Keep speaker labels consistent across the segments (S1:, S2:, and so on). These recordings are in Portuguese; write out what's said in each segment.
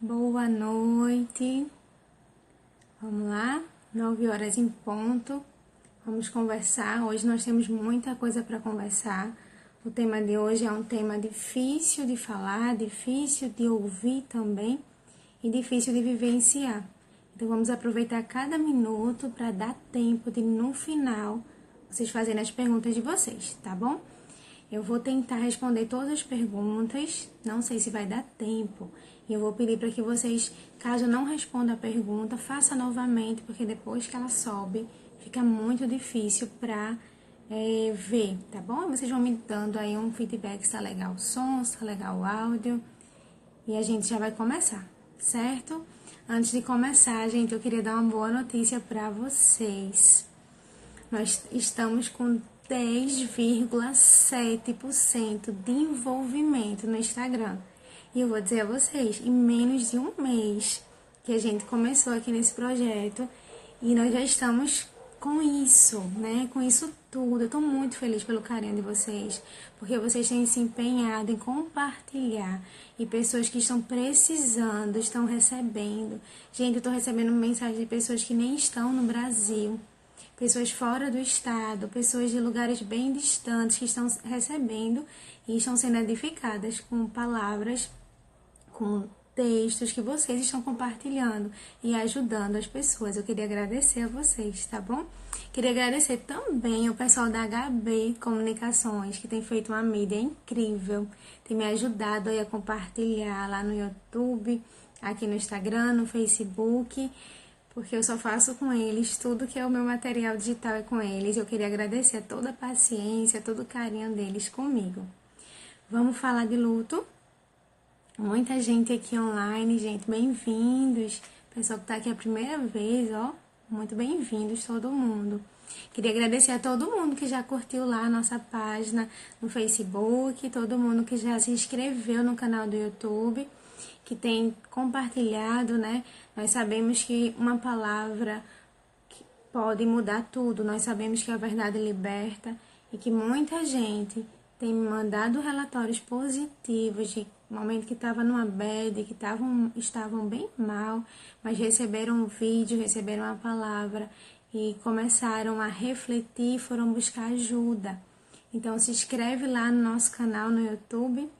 S1: Boa noite. Vamos lá, 9 horas em ponto. Vamos conversar. Hoje nós temos muita coisa para conversar. O tema de hoje é um tema difícil de falar, difícil de ouvir também e difícil de vivenciar. Então vamos aproveitar cada minuto para dar tempo de, no final, vocês fazerem as perguntas de vocês, tá bom? Eu vou tentar responder todas as perguntas, não sei se vai dar tempo. E eu vou pedir para que vocês, caso não responda a pergunta, faça novamente, porque depois que ela sobe, fica muito difícil para ver, tá bom? Vocês vão me dando aí um feedback se tá legal o som, se tá legal o áudio. E a gente já vai começar, certo? Antes de começar, gente, eu queria dar uma boa notícia para vocês. Nós estamos com 10,7% de envolvimento no Instagram. E eu vou dizer a vocês, em menos de um mês que a gente começou aqui nesse projeto, e nós já estamos com isso, né? Com isso tudo. Eu tô muito feliz pelo carinho de vocês, porque vocês têm se empenhado em compartilhar, e pessoas que estão precisando, estão recebendo. Gente, eu tô recebendo mensagens de pessoas que nem estão no Brasil, pessoas fora do estado, pessoas de lugares bem distantes que estão recebendo e estão sendo edificadas com palavras, com textos que vocês estão compartilhando e ajudando as pessoas. Eu queria agradecer a vocês, tá bom? Queria agradecer também o pessoal da HB Comunicações, que tem feito uma mídia incrível, tem me ajudado aí a compartilhar lá no YouTube, aqui no Instagram, no Facebook, porque eu só faço com eles, tudo que é o meu material digital é com eles. Eu queria agradecer a toda a paciência, todo o carinho deles comigo. Vamos falar de luto? Muita gente aqui online, gente, bem-vindos. Pessoal que tá aqui a primeira vez, ó, muito bem-vindos todo mundo. Queria agradecer a todo mundo que já curtiu lá a nossa página no Facebook, todo mundo que já se inscreveu no canal do YouTube, que tem compartilhado, né? Nós sabemos que uma palavra pode mudar tudo, nós sabemos que a verdade liberta e que muita gente tem me mandado relatórios positivos de momento que estava numa bad, que estavam bem mal, mas receberam um vídeo, receberam uma palavra e começaram a refletir, foram buscar ajuda. Então se inscreve lá no nosso canal no YouTube,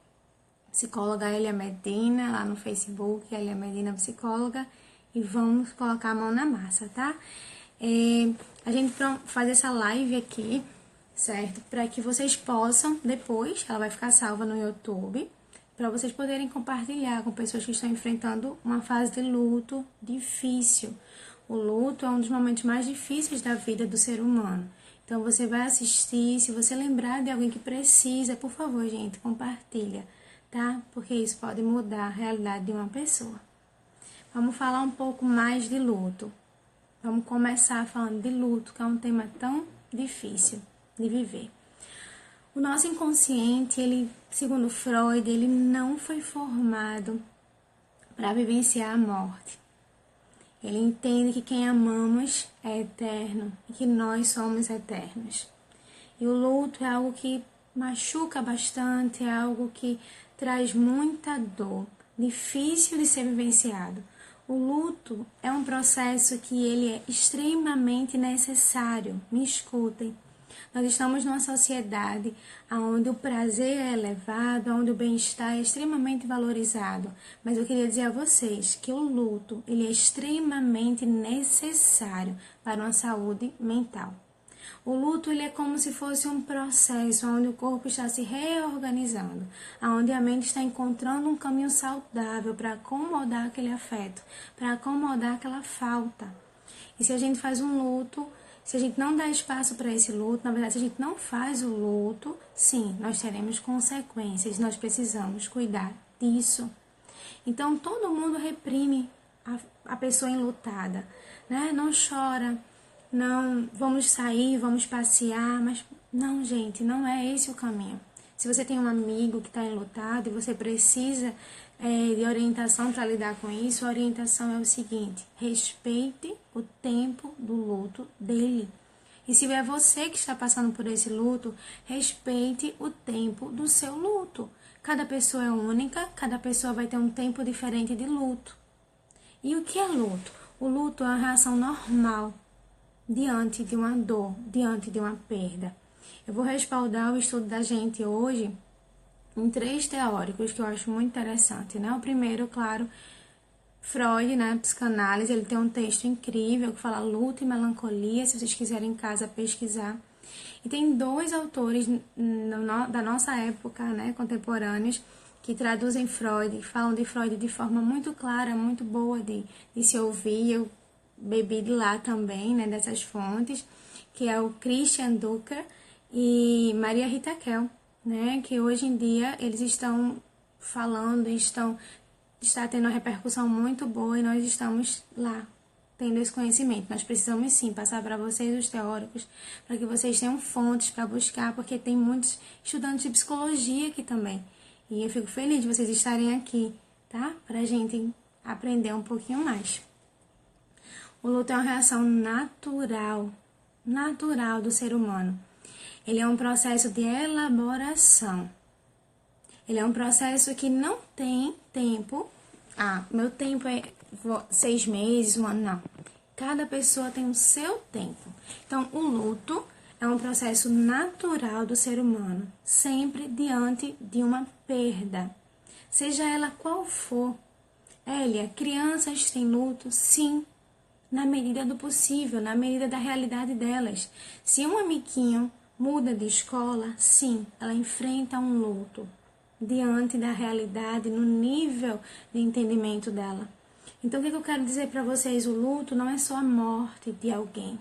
S1: Psicóloga Elia Medina, lá no Facebook, Elia Medina Psicóloga, e vamos colocar a mão na massa, tá? A gente faz essa live aqui, certo? Para que vocês possam, depois, ela vai ficar salva no YouTube, para vocês poderem compartilhar com pessoas que estão enfrentando uma fase de luto difícil. O luto é um dos momentos mais difíceis da vida do ser humano. Então, você vai assistir, se você lembrar de alguém que precisa, por favor, gente, compartilha, tá? Porque isso pode mudar a realidade de uma pessoa. Vamos falar um pouco mais de luto. Vamos começar falando de luto, que é um tema tão difícil de viver. O nosso inconsciente, ele, segundo Freud, ele não foi formado para vivenciar a morte. Ele entende que quem amamos é eterno e que nós somos eternos. E o luto é algo que machuca bastante, é algo que traz muita dor, difícil de ser vivenciado. O luto é um processo que ele é extremamente necessário. Me escutem. Nós estamos numa sociedade onde o prazer é elevado, onde o bem-estar é extremamente valorizado. Mas eu queria dizer a vocês que o luto ele é extremamente necessário para uma saúde mental. O luto ele é como se fosse um processo onde o corpo está se reorganizando, onde a mente está encontrando um caminho saudável para acomodar aquele afeto, para acomodar aquela falta. E se a gente faz um luto, se a gente não dá espaço para esse luto, na verdade, se a gente não faz o luto, sim, nós teremos consequências, nós precisamos cuidar disso. Então, todo mundo reprime a pessoa enlutada, né? Não chora, não, vamos sair, vamos passear, mas não, gente, não é esse o caminho. Se você tem um amigo que está enlutado e você precisa de orientação para lidar com isso, a orientação é o seguinte: respeite o tempo do luto dele. E se é você que está passando por esse luto, respeite o tempo do seu luto. Cada pessoa é única, cada pessoa vai ter um tempo diferente de luto. E o que é luto? O luto é uma reação normal diante de uma dor, diante de uma perda. Eu vou respaldar o estudo da gente hoje em 3 teóricos que eu acho muito interessante, né? O primeiro, claro, Freud, né, psicanálise, ele tem um texto incrível que fala luto e melancolia, se vocês quiserem em casa pesquisar. E tem 2 autores da nossa época, né, contemporâneos, que traduzem Freud, falam de Freud de forma muito clara, muito boa de se ouvir. Eu bebi de lá também, né, dessas fontes, que é o Christian Ducker e Maria Rita Kell, né, que hoje em dia eles estão falando, está tendo uma repercussão muito boa e nós estamos lá tendo esse conhecimento. Nós precisamos sim passar para vocês os teóricos, para que vocês tenham fontes para buscar, porque tem muitos estudantes de psicologia aqui também. E eu fico feliz de vocês estarem aqui, tá? Para a gente aprender um pouquinho mais. O luto é uma reação natural do ser humano. Ele é um processo de elaboração. Ele é um processo que não tem tempo. Meu tempo é 6 meses, 1 ano, não. Cada pessoa tem o seu tempo. Então, o luto é um processo natural do ser humano, sempre diante de uma perda, seja ela qual for. Elia, crianças têm luto? Sim, na medida do possível, na medida da realidade delas. Se um amiguinho muda de escola, sim, ela enfrenta um luto diante da realidade, no nível de entendimento dela. Então, o que eu quero dizer para vocês? O luto não é só a morte de alguém.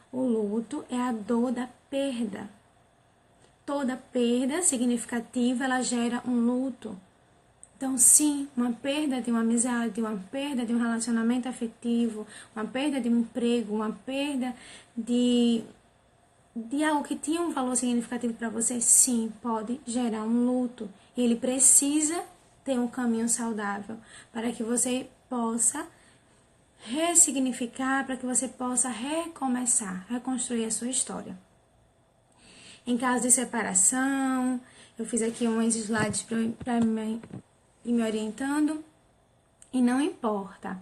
S1: O luto é a dor da perda. Toda perda significativa, ela gera um luto. Então, sim, uma perda de uma amizade, uma perda de um relacionamento afetivo, uma perda de um emprego, uma perda de algo que tinha um valor significativo para você, sim, pode gerar um luto. E ele precisa ter um caminho saudável para que você possa ressignificar, para que você possa recomeçar, reconstruir a sua história. Em caso de separação, eu fiz aqui uns slides para ir me orientando. E não importa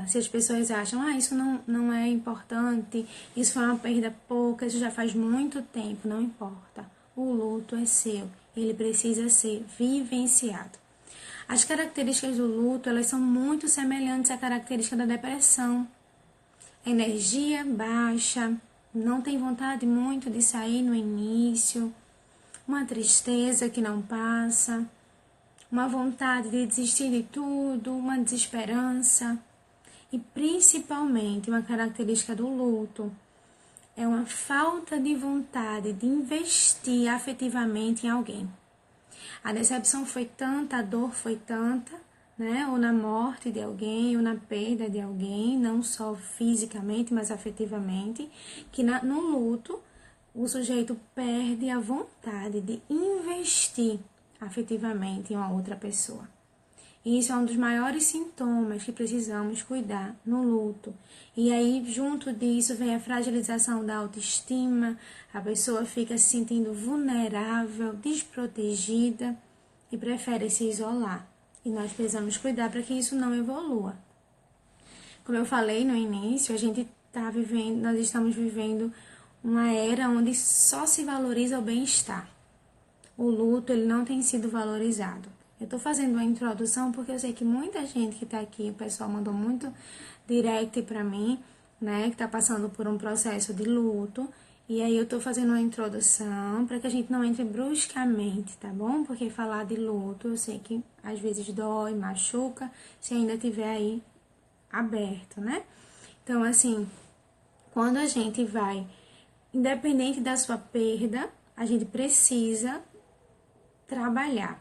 S1: se as pessoas acham, isso não é importante, isso foi uma perda pouca, isso já faz muito tempo, não importa. O luto é seu, ele precisa ser vivenciado. As características do luto, elas são muito semelhantes à característica da depressão. Energia baixa, não tem vontade muito de sair no início, uma tristeza que não passa, uma vontade de desistir de tudo, uma desesperança. E principalmente uma característica do luto é uma falta de vontade de investir afetivamente em alguém. A decepção foi tanta, a dor foi tanta, né? Ou na morte de alguém, ou na perda de alguém, não só fisicamente, mas afetivamente, que no luto o sujeito perde a vontade de investir afetivamente em uma outra pessoa. E isso é um dos maiores sintomas que precisamos cuidar no luto. E aí, junto disso, vem a fragilização da autoestima, a pessoa fica se sentindo vulnerável, desprotegida e prefere se isolar. E nós precisamos cuidar para que isso não evolua. Como eu falei no início, nós estamos vivendo uma era onde só se valoriza o bem-estar. O luto, ele não tem sido valorizado. Eu tô fazendo uma introdução porque eu sei que muita gente que tá aqui, o pessoal mandou muito direct pra mim, né, que tá passando por um processo de luto, e aí eu tô fazendo uma introdução para que a gente não entre bruscamente, tá bom? Porque falar de luto, eu sei que às vezes dói, machuca, se ainda tiver aí aberto, né? Então, assim, quando a gente vai, independente da sua perda, a gente precisa trabalhar.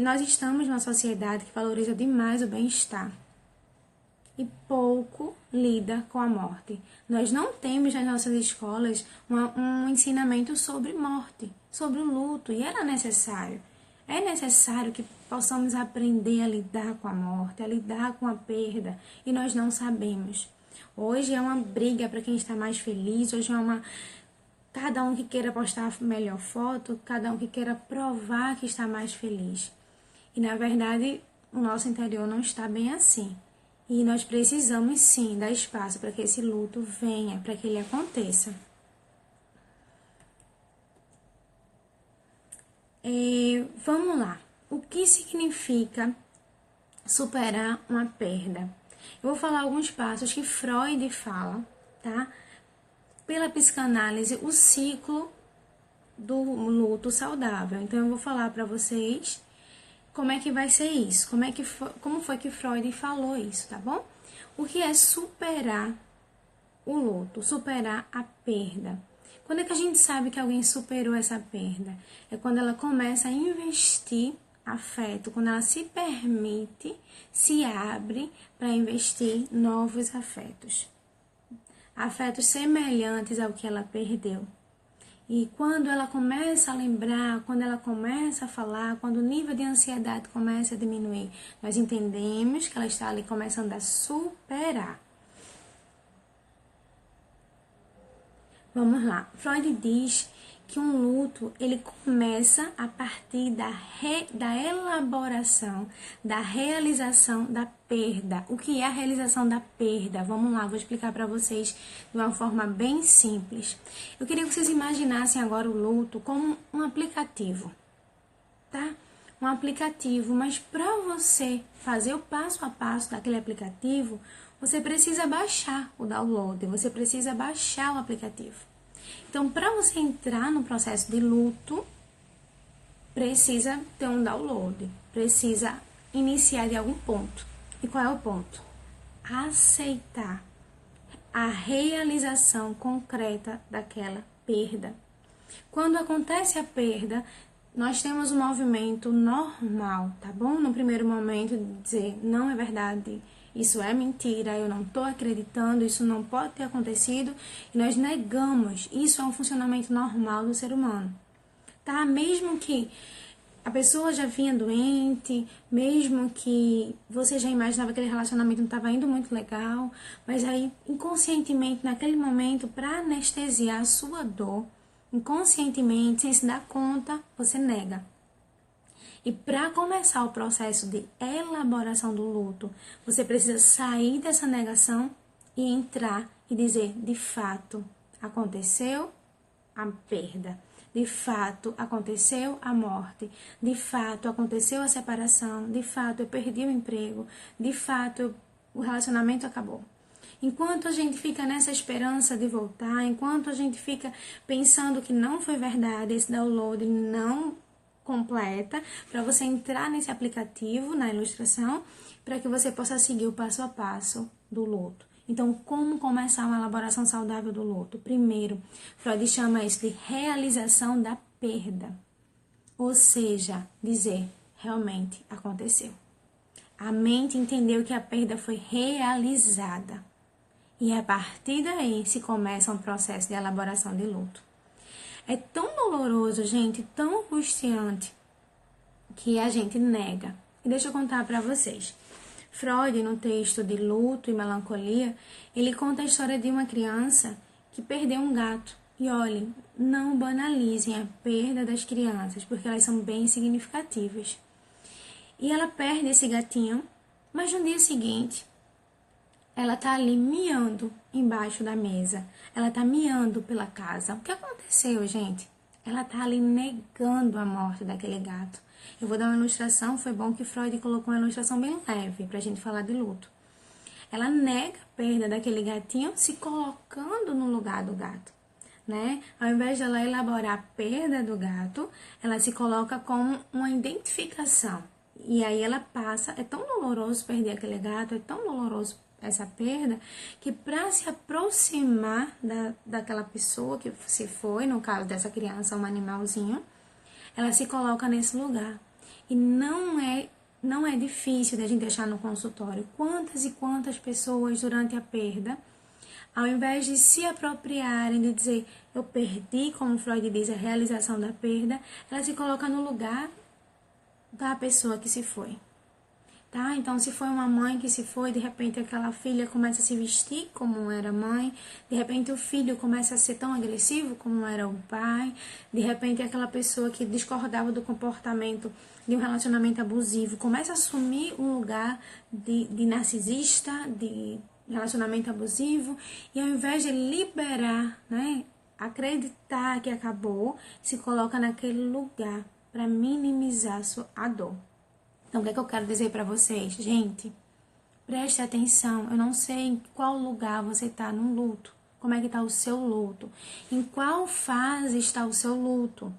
S1: Nós estamos numa sociedade que valoriza demais o bem-estar e pouco lida com a morte. Nós não temos nas nossas escolas um ensinamento sobre morte, sobre o luto, e era necessário. É necessário que possamos aprender a lidar com a morte, a lidar com a perda, e nós não sabemos. Hoje é uma briga para quem está mais feliz, hoje é cada um que queira postar a melhor foto, cada um que queira provar que está mais feliz. E, na verdade, o nosso interior não está bem assim. E nós precisamos sim dar espaço para que esse luto venha, para que ele aconteça. Vamos lá. O que significa superar uma perda? Eu vou falar alguns passos que Freud fala, tá? Pela psicanálise, o ciclo do luto saudável. Então, eu vou falar para vocês como é que vai ser isso, como foi que Freud falou isso, tá bom? O que é superar o luto, superar a perda? Quando é que a gente sabe que alguém superou essa perda? É quando ela começa a investir afeto, quando ela se permite, se abre para investir novos afetos. Afetos semelhantes ao que ela perdeu. E quando ela começa a lembrar, quando ela começa a falar, quando o nível de ansiedade começa a diminuir, nós entendemos que ela está ali começando a superar. Vamos lá. Freud diz que um luto, ele começa a partir da elaboração, da realização da perda. O que é a realização da perda? Vamos lá, vou explicar para vocês de uma forma bem simples. Eu queria que vocês imaginassem agora o luto como um aplicativo, tá? Um aplicativo, mas para você fazer o passo a passo daquele aplicativo, você precisa baixar o download, você precisa baixar o aplicativo. Então, para você entrar no processo de luto, precisa ter um download, precisa iniciar de algum ponto. E qual é o ponto? Aceitar a realização concreta daquela perda. Quando acontece a perda, nós temos um movimento normal, tá bom? No primeiro momento, de dizer, não é verdade, isso é mentira, eu não estou acreditando, isso não pode ter acontecido, e nós negamos. Isso é um funcionamento normal do ser humano, tá? Mesmo que a pessoa já vinha doente, mesmo que você já imaginava que aquele relacionamento não estava indo muito legal, mas aí, inconscientemente, naquele momento, para anestesiar a sua dor, inconscientemente, sem se dar conta, você nega. E para começar o processo de elaboração do luto, você precisa sair dessa negação e entrar e dizer, de fato, aconteceu a perda. De fato, aconteceu a morte. De fato, aconteceu a separação. De fato, eu perdi o emprego. De fato, o relacionamento acabou. Enquanto a gente fica nessa esperança de voltar, enquanto a gente fica pensando que não foi verdade, esse download não completa, para você entrar nesse aplicativo, na ilustração, para que você possa seguir o passo a passo do luto. Então, como começar uma elaboração saudável do luto? Primeiro, Freud chama isso de realização da perda. Ou seja, dizer, realmente aconteceu. A mente entendeu que a perda foi realizada. E a partir daí se começa um processo de elaboração de luto. É tão doloroso, gente, tão angustiante, que a gente nega. E deixa eu contar para vocês. Freud, no texto de Luto e Melancolia, ele conta a história de uma criança que perdeu um gato. E olhem, não banalizem a perda das crianças, porque elas são bem significativas. E ela perde esse gatinho, mas no dia seguinte, ela tá ali miando embaixo da mesa. Ela tá miando pela casa. O que aconteceu, gente? Ela tá ali negando a morte daquele gato. Eu vou dar uma ilustração. Foi bom que Freud colocou uma ilustração bem leve pra gente falar de luto. Ela nega a perda daquele gatinho se colocando no lugar do gato, né? Ao invés de ela elaborar a perda do gato, ela se coloca como uma identificação. E aí ela passa... É tão doloroso perder aquele gato, é tão doloroso essa perda, que para se aproximar daquela pessoa que se foi, no caso dessa criança, um animalzinho, ela se coloca nesse lugar. E não é difícil da gente achar no consultório quantas e quantas pessoas durante a perda, ao invés de se apropriarem, de dizer, eu perdi, como Freud diz, a realização da perda, ela se coloca no lugar da pessoa que se foi. tá? Então, se foi uma mãe que se foi, de repente aquela filha começa a se vestir como era mãe, de repente o filho começa a ser tão agressivo como era o pai, de repente aquela pessoa que discordava do comportamento de um relacionamento abusivo começa a assumir um lugar de narcisista, de relacionamento abusivo, e ao invés de liberar, né, acreditar que acabou, se coloca naquele lugar para minimizar a dor. Então, o que é que eu quero dizer para vocês? Gente, preste atenção. Eu não sei em qual lugar você está no luto. Como é que está o seu luto? Em qual fase está o seu luto?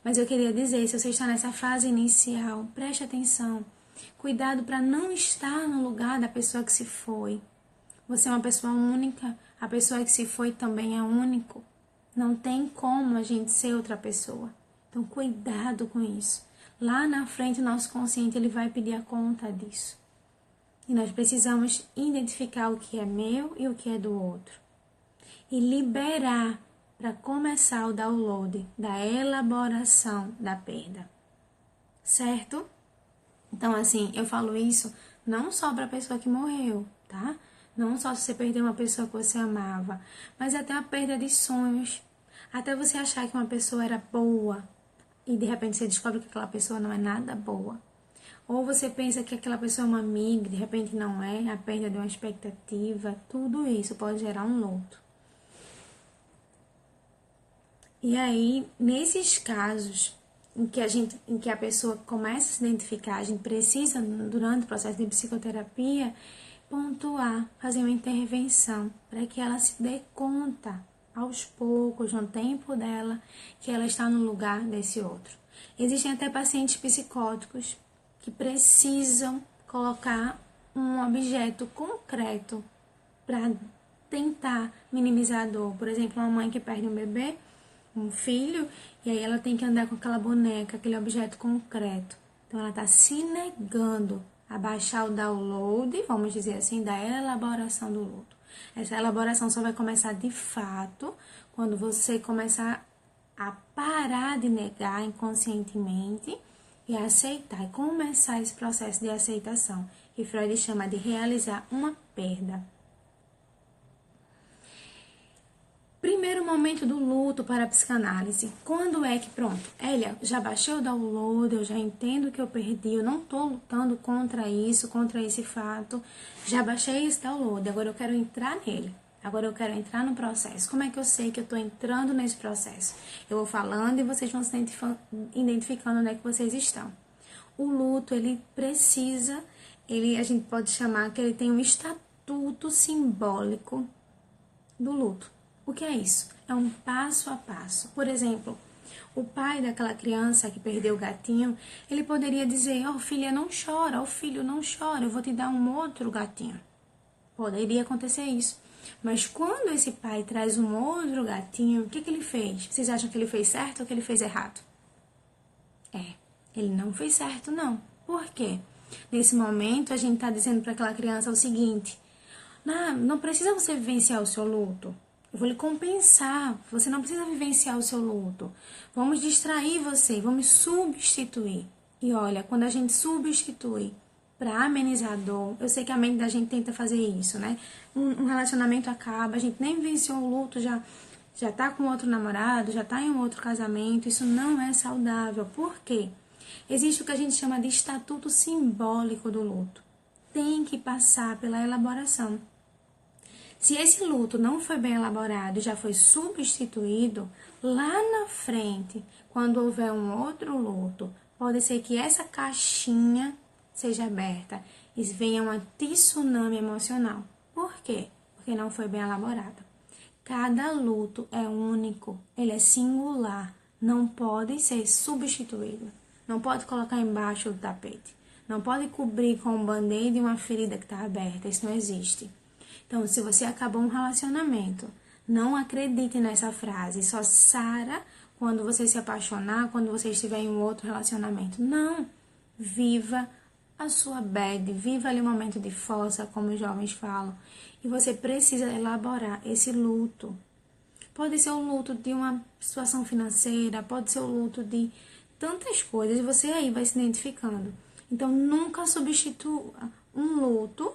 S1: Mas eu queria dizer, se você está nessa fase inicial, preste atenção. Cuidado para não estar no lugar da pessoa que se foi. Você é uma pessoa única. A pessoa que se foi também é único. Não tem como a gente ser outra pessoa. Então, cuidado com isso. Lá na frente, o nosso consciente ele vai pedir a conta disso. E nós precisamos identificar o que é meu e o que é do outro. E liberar para começar o download da elaboração da perda. Certo? Então, assim, eu falo isso não só para a pessoa que morreu, tá? Não só se você perdeu uma pessoa que você amava, mas até a perda de sonhos. Até você achar que uma pessoa era boa, e de repente você descobre que aquela pessoa não é nada boa. Ou você pensa que aquela pessoa é uma amiga, de repente não é, a perda de uma expectativa, tudo isso pode gerar um luto. E aí, nesses casos em que a pessoa começa a se identificar, a gente precisa, durante o processo de psicoterapia, pontuar, fazer uma intervenção, para que ela se dê conta aos poucos, no tempo dela, que ela está no lugar desse outro. Existem até pacientes psicóticos que precisam colocar um objeto concreto para tentar minimizar a dor. Por exemplo, uma mãe que perde um bebê, um filho, e aí ela tem que andar com aquela boneca, aquele objeto concreto. Então ela está se negando a baixar o download, vamos dizer assim, da elaboração do luto. Essa elaboração só vai começar de fato quando você começar a parar de negar inconscientemente e aceitar, e começar esse processo de aceitação, que Freud chama de realizar uma perda. Primeiro momento do luto para a psicanálise. Quando é que, pronto, Elia, já baixei o download, eu já entendo que eu perdi, eu não tô lutando contra isso, contra esse fato, já baixei esse download, agora eu quero entrar nele, agora eu quero entrar no processo. Como é que eu sei que eu tô entrando nesse processo? Eu vou falando e vocês vão se identificando onde é que vocês estão. O luto, ele precisa, a gente pode chamar que ele tem um estatuto simbólico do luto. O que é isso? É um passo a passo. Por exemplo, o pai daquela criança que perdeu o gatinho, ele poderia dizer, filha, não chora, filho, não chora, eu vou te dar um outro gatinho. Poderia acontecer isso. Mas quando esse pai traz um outro gatinho, o que ele fez? Vocês acham que ele fez certo ou que ele fez errado? Ele não fez certo, não. Por quê? Nesse momento, a gente está dizendo para aquela criança o seguinte, não precisa você vivenciar o seu luto. Eu vou lhe compensar, você não precisa vivenciar o seu luto. Vamos distrair você, vamos substituir. E olha, quando a gente substitui para amenizar a dor, eu sei que a mente da gente tenta fazer isso, né? Um relacionamento acaba, a gente nem vivenciou o luto, já tá com outro namorado, já tá em um outro casamento, isso não é saudável. Por quê? Existe o que a gente chama de estatuto simbólico do luto. Tem que passar pela elaboração. Se esse luto não foi bem elaborado e já foi substituído, lá na frente, quando houver um outro luto, pode ser que essa caixinha seja aberta e venha um tsunami emocional. Por quê? Porque não foi bem elaborado. Cada luto é único, ele é singular, não pode ser substituído. Não pode colocar embaixo do tapete. Não pode cobrir com um band-aid uma ferida que está aberta, isso não existe. Então, se você acabou um relacionamento, não acredite nessa frase, só sara quando você se apaixonar, quando você estiver em um outro relacionamento. Não, viva a sua bad, viva ali um momento de força, como os jovens falam. E você precisa elaborar esse luto. Pode ser o luto de uma situação financeira, pode ser o luto de tantas coisas, e você aí vai se identificando. Então, nunca substitua um luto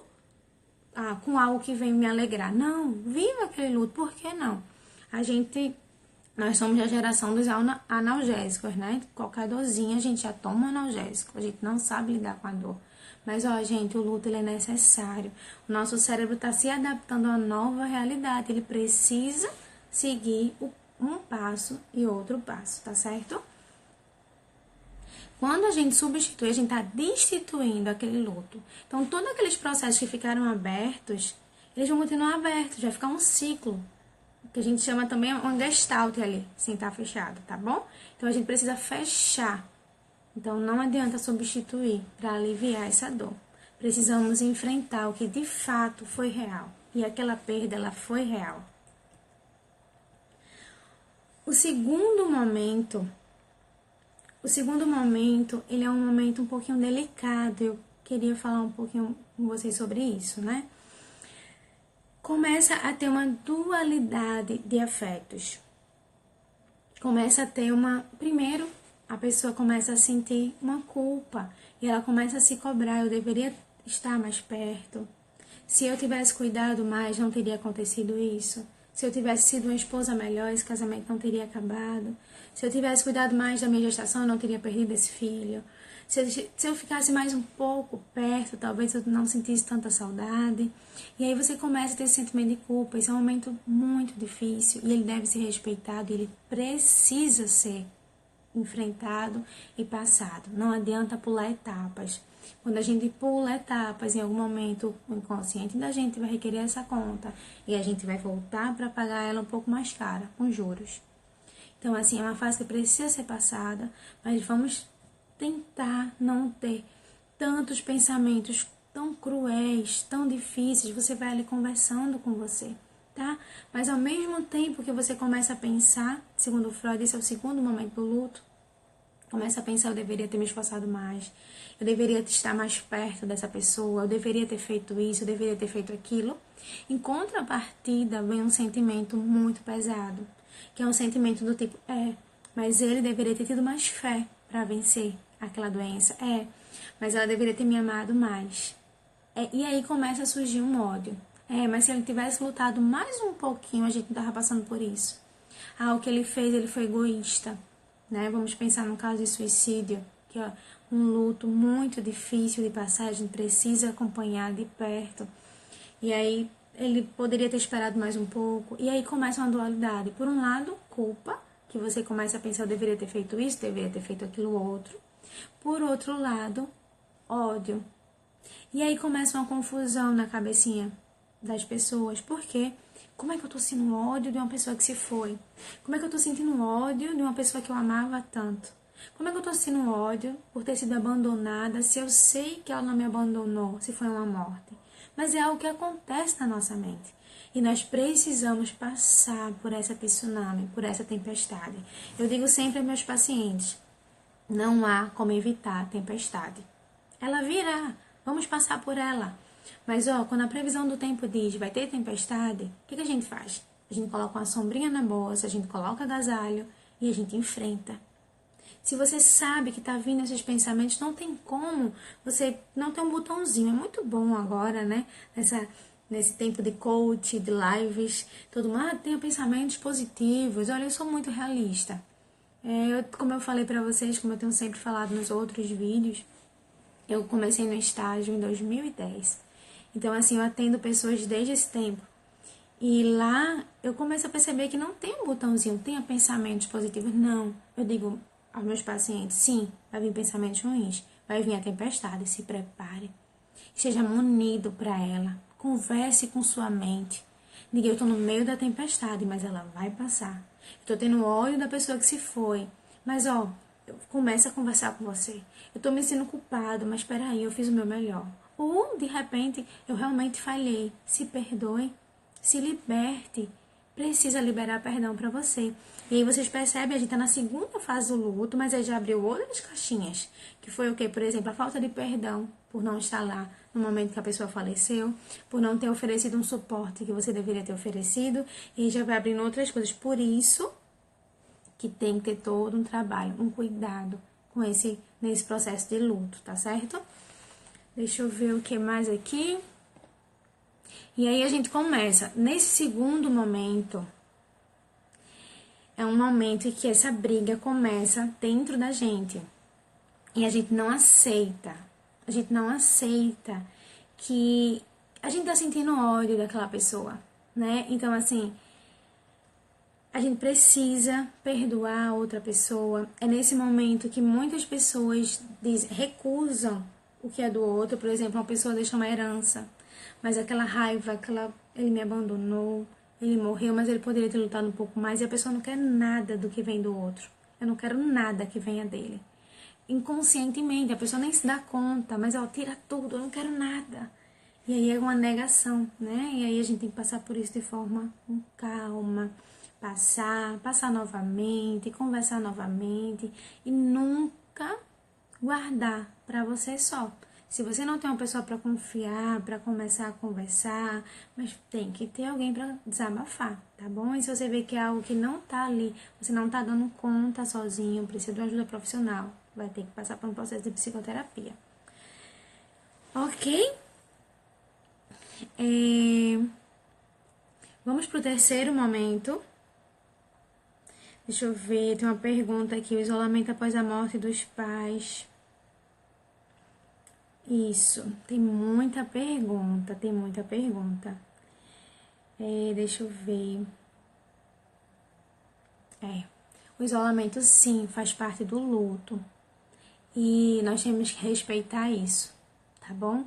S1: com algo que vem me alegrar. Não, viva aquele luto, por que não? Nós somos a geração dos analgésicos, né? Qualquer dorzinha a gente já toma um analgésico, a gente não sabe lidar com a dor. Mas, gente, o luto ele é necessário. O nosso cérebro está se adaptando a uma nova realidade, ele precisa seguir um passo e outro passo, tá certo? Quando a gente substitui, a gente está destituindo aquele luto. Então, todos aqueles processos que ficaram abertos, eles vão continuar abertos, vai ficar um ciclo, que a gente chama também um gestalt ali, sem estar fechado, tá bom? Então, a gente precisa fechar. Então, não adianta substituir para aliviar essa dor. Precisamos enfrentar o que de fato foi real. E aquela perda, ela foi real. O segundo momento, ele é um momento um pouquinho delicado. Eu queria falar um pouquinho com vocês sobre isso, né? Começa a ter uma dualidade de afetos. Começa a ter primeiro, a pessoa começa a sentir uma culpa. E ela começa a se cobrar, eu deveria estar mais perto. Se eu tivesse cuidado mais, não teria acontecido isso. Se eu tivesse sido uma esposa melhor, esse casamento não teria acabado. Se eu tivesse cuidado mais da minha gestação, eu não teria perdido esse filho. Se eu ficasse mais um pouco perto, talvez eu não sentisse tanta saudade. E aí você começa a ter esse sentimento de culpa. Esse é um momento muito difícil e ele deve ser respeitado. Ele precisa ser enfrentado e passado. Não adianta pular etapas. Quando a gente pula etapas, em algum momento o inconsciente da gente vai requerer essa conta e a gente vai voltar para pagar ela um pouco mais cara, com juros. Então, assim, é uma fase que precisa ser passada, mas vamos tentar não ter tantos pensamentos tão cruéis, tão difíceis. Você vai ali conversando com você, tá? Mas ao mesmo tempo que você começa a pensar, segundo Freud, esse é o segundo momento do luto, começa a pensar, eu deveria ter me esforçado mais, eu deveria estar mais perto dessa pessoa, eu deveria ter feito isso, eu deveria ter feito aquilo. Em contrapartida, vem um sentimento muito pesado, que é um sentimento do tipo, mas ele deveria ter tido mais fé para vencer aquela doença, mas ela deveria ter me amado mais. E aí começa a surgir um ódio. Mas se ele tivesse lutado mais um pouquinho, a gente não estava passando por isso. O que ele fez, ele foi egoísta, né? Vamos pensar no caso de suicídio, que é um luto muito difícil de passar, a gente precisa acompanhar de perto. E aí ele poderia ter esperado mais um pouco. E aí começa uma dualidade. Por um lado, culpa, que você começa a pensar, eu deveria ter feito isso, deveria ter feito aquilo outro. Por outro lado, ódio. E aí começa uma confusão na cabecinha das pessoas. Por quê? Como é que eu tô sentindo ódio de uma pessoa que se foi? Como é que eu tô sentindo ódio de uma pessoa que eu amava tanto? Como é que eu tô sentindo ódio por ter sido abandonada, se eu sei que ela não me abandonou, se foi uma morte? Mas é algo que acontece na nossa mente. E nós precisamos passar por essa tsunami, por essa tempestade. Eu digo sempre aos meus pacientes, não há como evitar a tempestade. Ela virá, vamos passar por ela. Mas, quando a previsão do tempo diz vai ter tempestade, o que a gente faz? A gente coloca uma sombrinha na bolsa, a gente coloca agasalho e a gente enfrenta. Se você sabe que está vindo esses pensamentos, não tem como você não ter um botãozinho. É muito bom agora, né? Nesse tempo de coach, de lives, todo mundo tem pensamentos positivos. Olha, eu sou muito realista. Como eu falei para vocês, como eu tenho sempre falado nos outros vídeos, eu comecei no estágio em 2010. Então, assim, eu atendo pessoas desde esse tempo. E lá eu começo a perceber que não tem um botãozinho, tenha pensamentos positivos. Não, eu digo aos meus pacientes, sim, vai vir pensamentos ruins, vai vir a tempestade, se prepare. Esteja munido para ela, converse com sua mente. Diga, eu estou no meio da tempestade, mas ela vai passar. Estou tendo ódio da pessoa que se foi, mas começa a conversar com você. Eu estou me sentindo culpado, mas espera aí, eu fiz o meu melhor. Ou, de repente, eu realmente falhei. Se perdoe, se liberte. Precisa liberar perdão para você. E aí vocês percebem, a gente está na segunda fase do luto, mas aí já abriu outras caixinhas. Que foi o quê? Por exemplo, a falta de perdão por não estar lá no momento que a pessoa faleceu, por não ter oferecido um suporte que você deveria ter oferecido. E aí já vai abrindo outras coisas. Por isso que tem que ter todo um trabalho, um cuidado com esse nesse processo de luto, tá certo? Deixa eu ver o que mais aqui. E aí a gente começa. Nesse segundo momento, é um momento em que essa briga começa dentro da gente. E a gente não aceita. A gente não aceita que a gente tá sentindo ódio daquela pessoa, né? Então, assim, a gente precisa perdoar a outra pessoa. É nesse momento que muitas pessoas recusam o que é do outro. Por exemplo, uma pessoa deixa uma herança, mas aquela raiva, ele me abandonou, ele morreu, mas ele poderia ter lutado um pouco mais, e a pessoa não quer nada do que vem do outro. Eu não quero nada que venha dele. Inconscientemente, a pessoa nem se dá conta, mas ela tira tudo, eu não quero nada. E aí é uma negação, né? E aí a gente tem que passar por isso de forma com calma, passar novamente, conversar novamente e nunca guardar para você só. Se você não tem uma pessoa para confiar, para começar a conversar, mas tem que ter alguém para desabafar, tá bom? E se você vê que é algo que não tá ali, você não tá dando conta sozinho, precisa de uma ajuda profissional, vai ter que passar por um processo de psicoterapia. Ok? Vamos pro terceiro momento. Deixa eu ver, tem uma pergunta aqui, o isolamento após a morte dos pais. Isso, tem muita pergunta. Deixa eu ver. O isolamento sim faz parte do luto. E nós temos que respeitar isso, tá bom?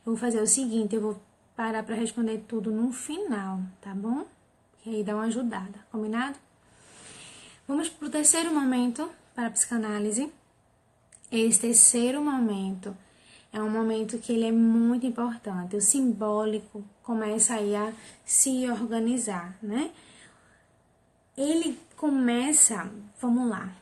S1: Eu vou fazer o seguinte, eu vou parar para responder tudo no final, tá bom? E aí dá uma ajudada, combinado? Vamos pro terceiro momento para a psicanálise. Esse terceiro momento é um momento que ele é muito importante. O simbólico começa aí a se organizar, né? Ele começa, vamos lá.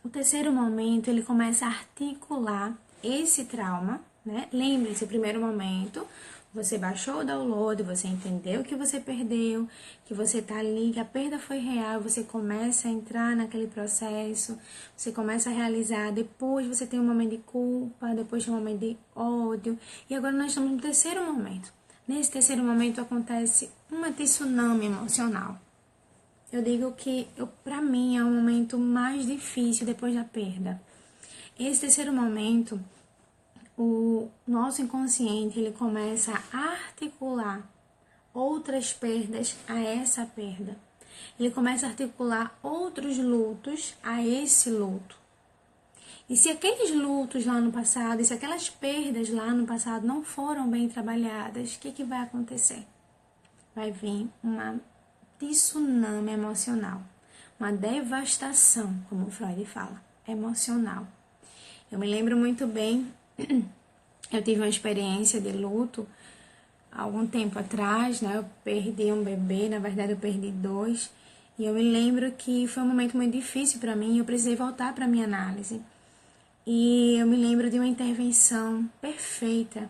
S1: O terceiro momento, ele começa a articular esse trauma, né? Lembre-se, o primeiro momento, você baixou o download, você entendeu que você perdeu, que você tá ali, que a perda foi real, você começa a entrar naquele processo, você começa a realizar, depois você tem um momento de culpa, depois tem um momento de ódio, e agora nós estamos no terceiro momento. Nesse terceiro momento acontece uma tsunami emocional. Eu digo que, pra mim, é o momento mais difícil depois da perda. Esse terceiro momento, o nosso inconsciente, ele começa a articular outras perdas a essa perda. Ele começa a articular outros lutos a esse luto. E se aqueles lutos lá no passado, e se aquelas perdas lá no passado não foram bem trabalhadas, o que vai acontecer? Vai vir uma tsunami emocional, uma devastação, como Freud fala, emocional. Eu me lembro muito bem, eu tive uma experiência de luto há algum tempo atrás, né? Eu perdi um bebê, na verdade eu perdi 2, e eu me lembro que foi um momento muito difícil para mim, eu precisei voltar para minha análise. E eu me lembro de uma intervenção perfeita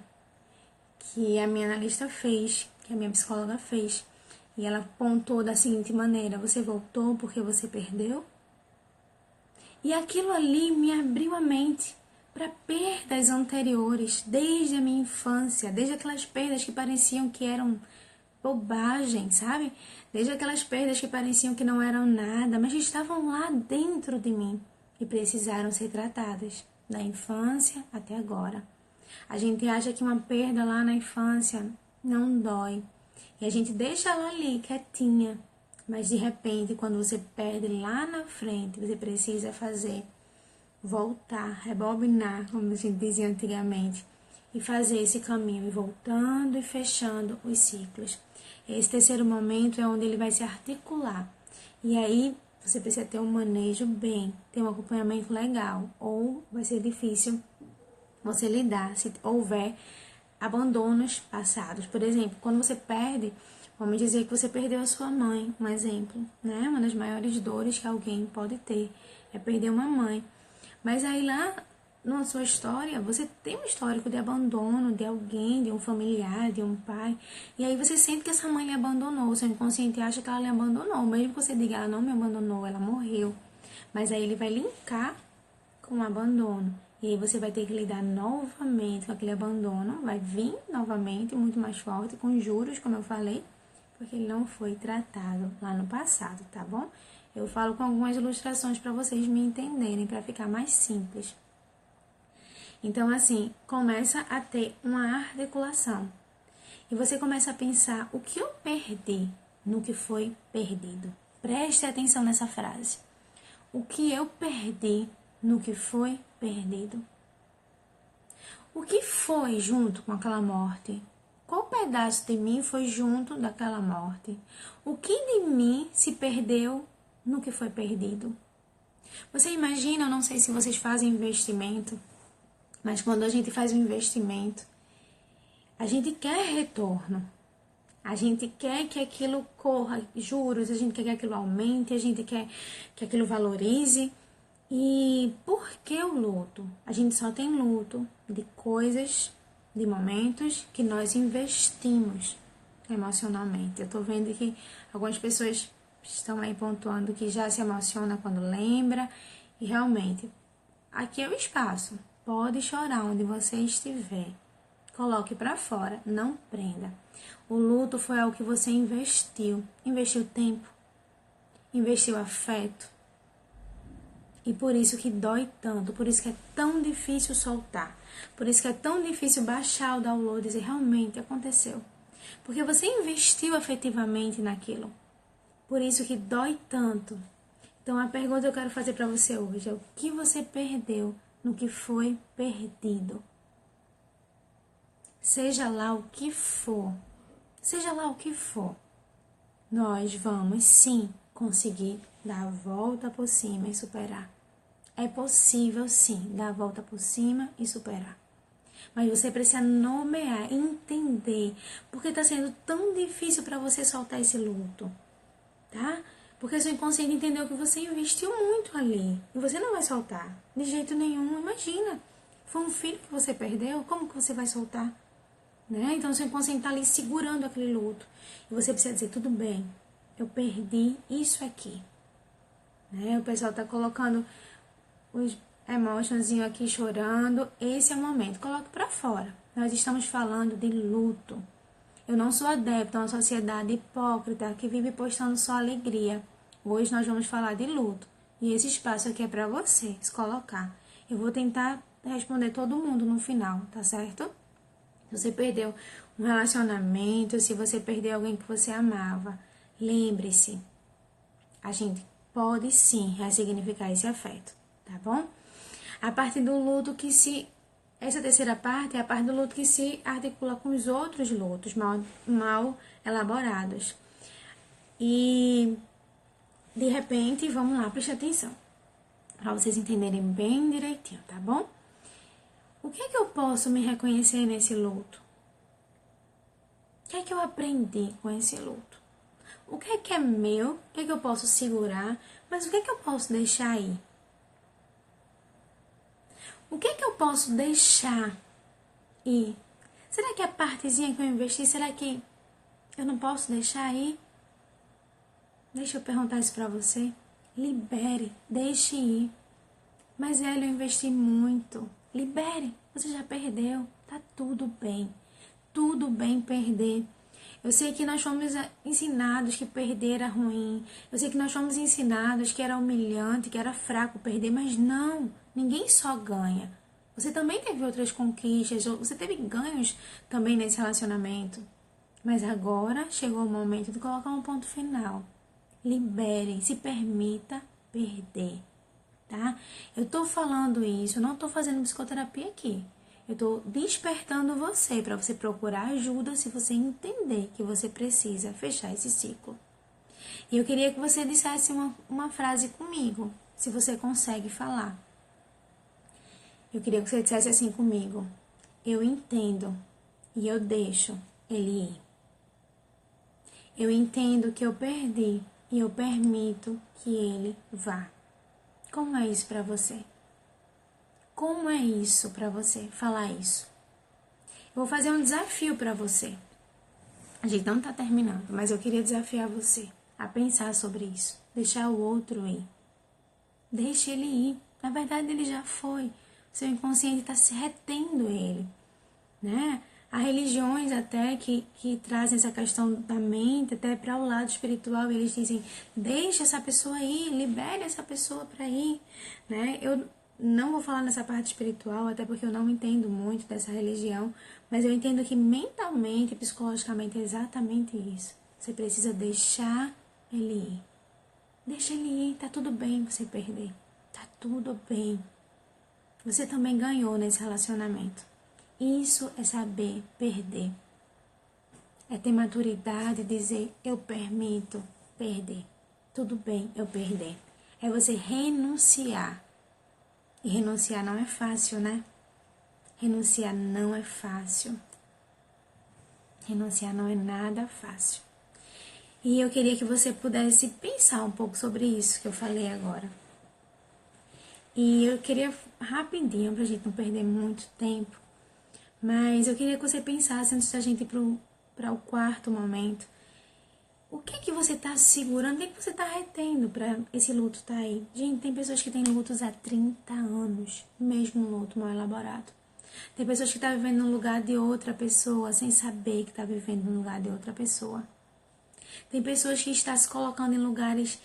S1: que a minha analista fez, que a minha psicóloga fez. E ela pontuou da seguinte maneira: você voltou porque você perdeu? E aquilo ali me abriu a mente para perdas anteriores, desde a minha infância, desde aquelas perdas que pareciam que eram bobagem, sabe? Desde aquelas perdas que pareciam que não eram nada, mas estavam lá dentro de mim e precisaram ser tratadas, da infância até agora. A gente acha que uma perda lá na infância não dói, e a gente deixa ela ali, quietinha. Mas de repente, quando você perde lá na frente, você precisa voltar, rebobinar, como a gente dizia antigamente, e fazer esse caminho, e voltando e fechando os ciclos. Esse terceiro momento é onde ele vai se articular. E aí, você precisa ter um manejo bem, ter um acompanhamento legal, ou vai ser difícil você lidar se houver abandonos passados. Por exemplo, quando você perde, vamos dizer que você perdeu a sua mãe, um exemplo, né? Uma das maiores dores que alguém pode ter é perder uma mãe. Mas aí lá na sua história, você tem um histórico de abandono de alguém, de um familiar, de um pai, e aí você sente que essa mãe lhe abandonou, o seu inconsciente acha que ela lhe abandonou, mesmo que você diga, ela não me abandonou, ela morreu. Mas aí ele vai linkar com o abandono. E aí você vai ter que lidar novamente com aquele abandono, vai vir novamente muito mais forte, com juros, como eu falei, porque ele não foi tratado lá no passado, tá bom? Eu falo com algumas ilustrações para vocês me entenderem, para ficar mais simples. Então, assim, começa a ter uma articulação. E você começa a pensar, o que eu perdi no que foi perdido? Preste atenção nessa frase. O que eu perdi no que foi perdido? O que foi junto com aquela morte? Qual pedaço de mim foi junto daquela morte? O que de mim se perdeu no que foi perdido? Você imagina, eu não sei se vocês fazem investimento, mas quando a gente faz um investimento, a gente quer retorno. A gente quer que aquilo corra juros, a gente quer que aquilo aumente, a gente quer que aquilo valorize. E por que o luto? A gente só tem luto de coisas, de momentos que nós investimos emocionalmente. Eu tô vendo que algumas pessoas estão aí pontuando que já se emociona quando lembra. E realmente, aqui é o espaço. Pode chorar onde você estiver. Coloque para fora, não prenda. O luto foi algo que você investiu. Investiu tempo, investiu afeto. E por isso que dói tanto, por isso que é tão difícil soltar. Por isso que é tão difícil baixar o download e dizer, realmente aconteceu. Porque você investiu afetivamente naquilo. Por isso que dói tanto. Então a pergunta que eu quero fazer para você hoje é, o que você perdeu no que foi perdido? Seja lá o que for, nós vamos sim conseguir dar a volta por cima e superar. É possível sim dar a volta por cima e superar. Mas você precisa nomear, entender, porque está sendo tão difícil para você soltar esse luto, tá? Porque seu inconsciente entendeu que você investiu muito ali e você não vai soltar, de jeito nenhum. Imagina, foi um filho que você perdeu, como que você vai soltar? Né? Então, seu inconsciente está ali segurando aquele luto. E você precisa dizer, tudo bem, eu perdi isso aqui. Né? O pessoal está colocando os emotionzinhos aqui chorando. Esse é o momento, coloque para fora. Nós estamos falando de luto. Eu não sou adepta a uma sociedade hipócrita que vive postando só alegria. Hoje nós vamos falar de luto. E esse espaço aqui é para você se colocar. Eu vou tentar responder todo mundo no final, tá certo? Se você perdeu um relacionamento, se você perdeu alguém que você amava, lembre-se, a gente pode sim ressignificar esse afeto, tá bom? A parte do luto essa terceira parte é a parte do luto que se articula com os outros lutos mal elaborados. E, de repente, vamos lá, preste atenção, para vocês entenderem bem direitinho, tá bom? O que é que eu posso me reconhecer nesse luto? O que é que eu aprendi com esse luto? O que é meu? O que é que eu posso segurar? Mas o que é que eu posso deixar aí? O que é que eu posso deixar ir? Será que a partezinha que eu investi, será que eu não posso deixar aí? Deixa eu perguntar isso pra você. Libere, deixe ir. Mas eu investi muito. Libere, você já perdeu, tá tudo bem perder. Eu sei que nós fomos ensinados que perder era ruim, eu sei que nós fomos ensinados que era humilhante, que era fraco perder, mas não, ninguém só ganha. Você também teve outras conquistas, você teve ganhos também nesse relacionamento. Mas agora chegou o momento de colocar um ponto final. Libere, se permita perder. Tá? Eu tô falando isso, eu não tô fazendo psicoterapia aqui. Eu tô despertando você para você procurar ajuda se você entender que você precisa fechar esse ciclo. E eu queria que você dissesse uma frase comigo, se você consegue falar. Eu queria que você dissesse assim comigo: eu entendo e eu deixo ele ir. Eu entendo que eu perdi e eu permito que ele vá. Como é isso para você? Como é isso para você, falar isso? Eu vou fazer um desafio para você. A gente não tá terminando, mas eu queria desafiar você a pensar sobre isso. Deixar o outro ir. Deixe ele ir. Na verdade, ele já foi. Seu inconsciente está se retendo ele, né? Há religiões até que trazem essa questão da mente até para o lado espiritual. Eles dizem, deixa essa pessoa ir, libere essa pessoa para ir, né? Eu não vou falar nessa parte espiritual, até porque eu não entendo muito dessa religião, mas eu entendo que mentalmente, psicologicamente, é exatamente isso. Você precisa deixar ele ir. Deixa ele ir, tá tudo bem você perder. Tá tudo bem. Você também ganhou nesse relacionamento. Isso é saber perder. É ter maturidade e dizer, eu permito perder. Tudo bem eu perder. É você renunciar. E renunciar não é fácil, né? Renunciar não é fácil. Renunciar não é nada fácil. E eu queria que você pudesse pensar um pouco sobre isso que eu falei agora. E eu queria rapidinho, pra gente não perder muito tempo, mas eu queria que você pensasse antes da gente ir para o quarto momento. O que você tá segurando? O que você tá retendo para esse luto tá aí? Gente, tem pessoas que têm lutos há 30 anos, mesmo um luto mal elaborado. Tem pessoas que estão vivendo no lugar de outra pessoa, sem saber que está vivendo no lugar de outra pessoa. Tem pessoas que estão se colocando em lugares,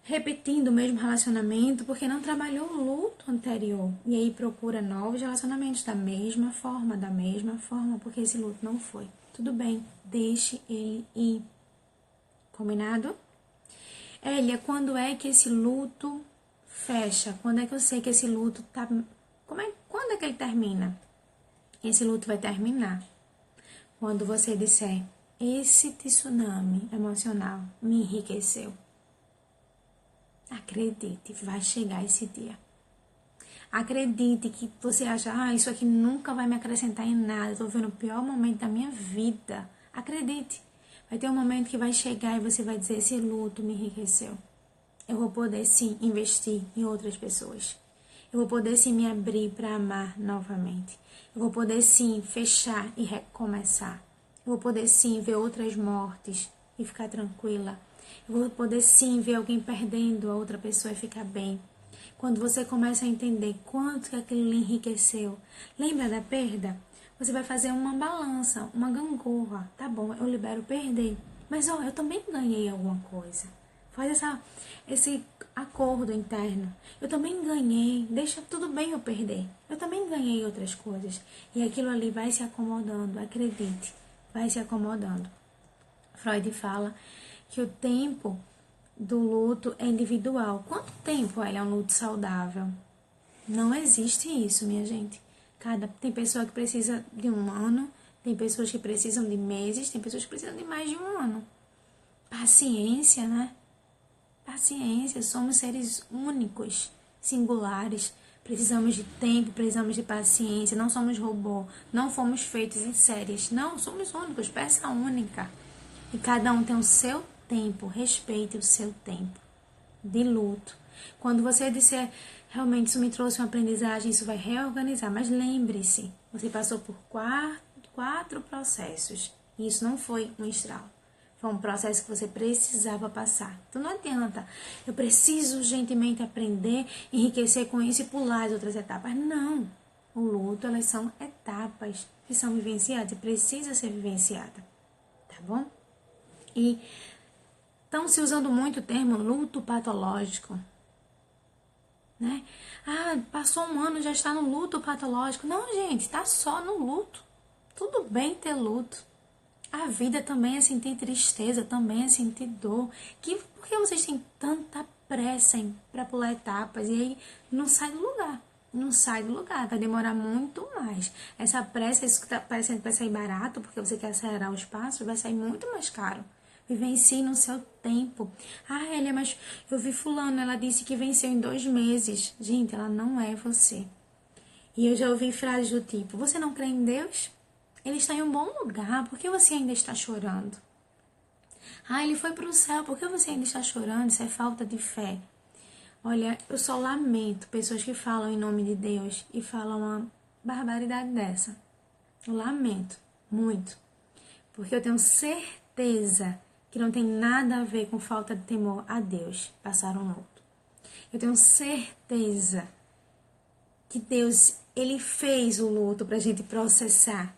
S1: repetindo o mesmo relacionamento, porque não trabalhou o luto anterior. E aí procura novos relacionamentos da mesma forma, porque esse luto não foi. Tudo bem, deixe ele ir. Combinado? Elia, quando é que esse luto fecha? Quando é que eu sei que esse luto tá... Quando é que ele termina? Esse luto vai terminar quando você disser, esse tsunami emocional me enriqueceu. Acredite, vai chegar esse dia. Acredite que você acha, isso aqui nunca vai me acrescentar em nada, eu tô vivendo o pior momento da minha vida. Acredite, vai ter um momento que vai chegar e você vai dizer, esse luto me enriqueceu. Eu vou poder sim investir em outras pessoas. Eu vou poder sim me abrir para amar novamente. Eu vou poder sim fechar e recomeçar. Eu vou poder sim ver outras mortes e ficar tranquila. Eu vou poder sim ver alguém perdendo a outra pessoa e ficar bem. Quando você começa a entender quanto que aquilo lhe enriqueceu, lembra da perda? Você vai fazer uma balança, uma gangorra. Tá bom, eu libero perder. Mas eu também ganhei alguma coisa. Faz esse acordo interno. Eu também ganhei, deixa tudo bem eu perder. Eu também ganhei outras coisas. E aquilo ali vai se acomodando, acredite, vai se acomodando. Freud fala que o tempo do luto é individual. Quanto tempo é um luto saudável? Não existe isso, minha gente. Tem pessoa que precisa de um ano, tem pessoas que precisam de meses, tem pessoas que precisam de mais de um ano. Paciência, né? Paciência, somos seres únicos, singulares. Precisamos de tempo, precisamos de paciência. Não somos robô, não fomos feitos em séries. Não, somos únicos, peça única. E cada um tem o seu tempo, respeite o seu tempo de luto. Quando você disser, realmente isso me trouxe uma aprendizagem, isso vai reorganizar. Mas lembre-se, você passou por quatro processos. E isso não foi um estralo. Foi um processo que você precisava passar. Então não adianta, eu preciso urgentemente aprender, enriquecer com isso e pular as outras etapas. Não, o luto, elas são etapas que são vivenciadas e precisa ser vivenciada, tá bom? E estão se usando muito o termo luto patológico, né? Passou um ano, já está no luto patológico. Não, gente, está só no luto. Tudo bem ter luto. A vida também é sentir tristeza, também é sentir dor. Por que vocês têm tanta pressa para pular etapas e aí não sai do lugar? Não sai do lugar, vai demorar muito mais. Essa pressa, isso que tá parecendo que vai sair barato, porque você quer acelerar os passos, vai sair muito mais caro. Vivencie no seu tempo. Elia, mas eu vi fulano, ela disse que venceu em 2 meses. Gente, ela não é você. E eu já ouvi frases do tipo, você não crê em Deus? Ele está em um bom lugar, por que você ainda está chorando? Ele foi para o céu, por que você ainda está chorando? Isso é falta de fé. Olha, eu só lamento pessoas que falam em nome de Deus e falam uma barbaridade dessa. Eu lamento muito, porque eu tenho certeza que não tem nada a ver com falta de temor a Deus passar um luto. Eu tenho certeza que Deus, ele fez o luto pra gente processar.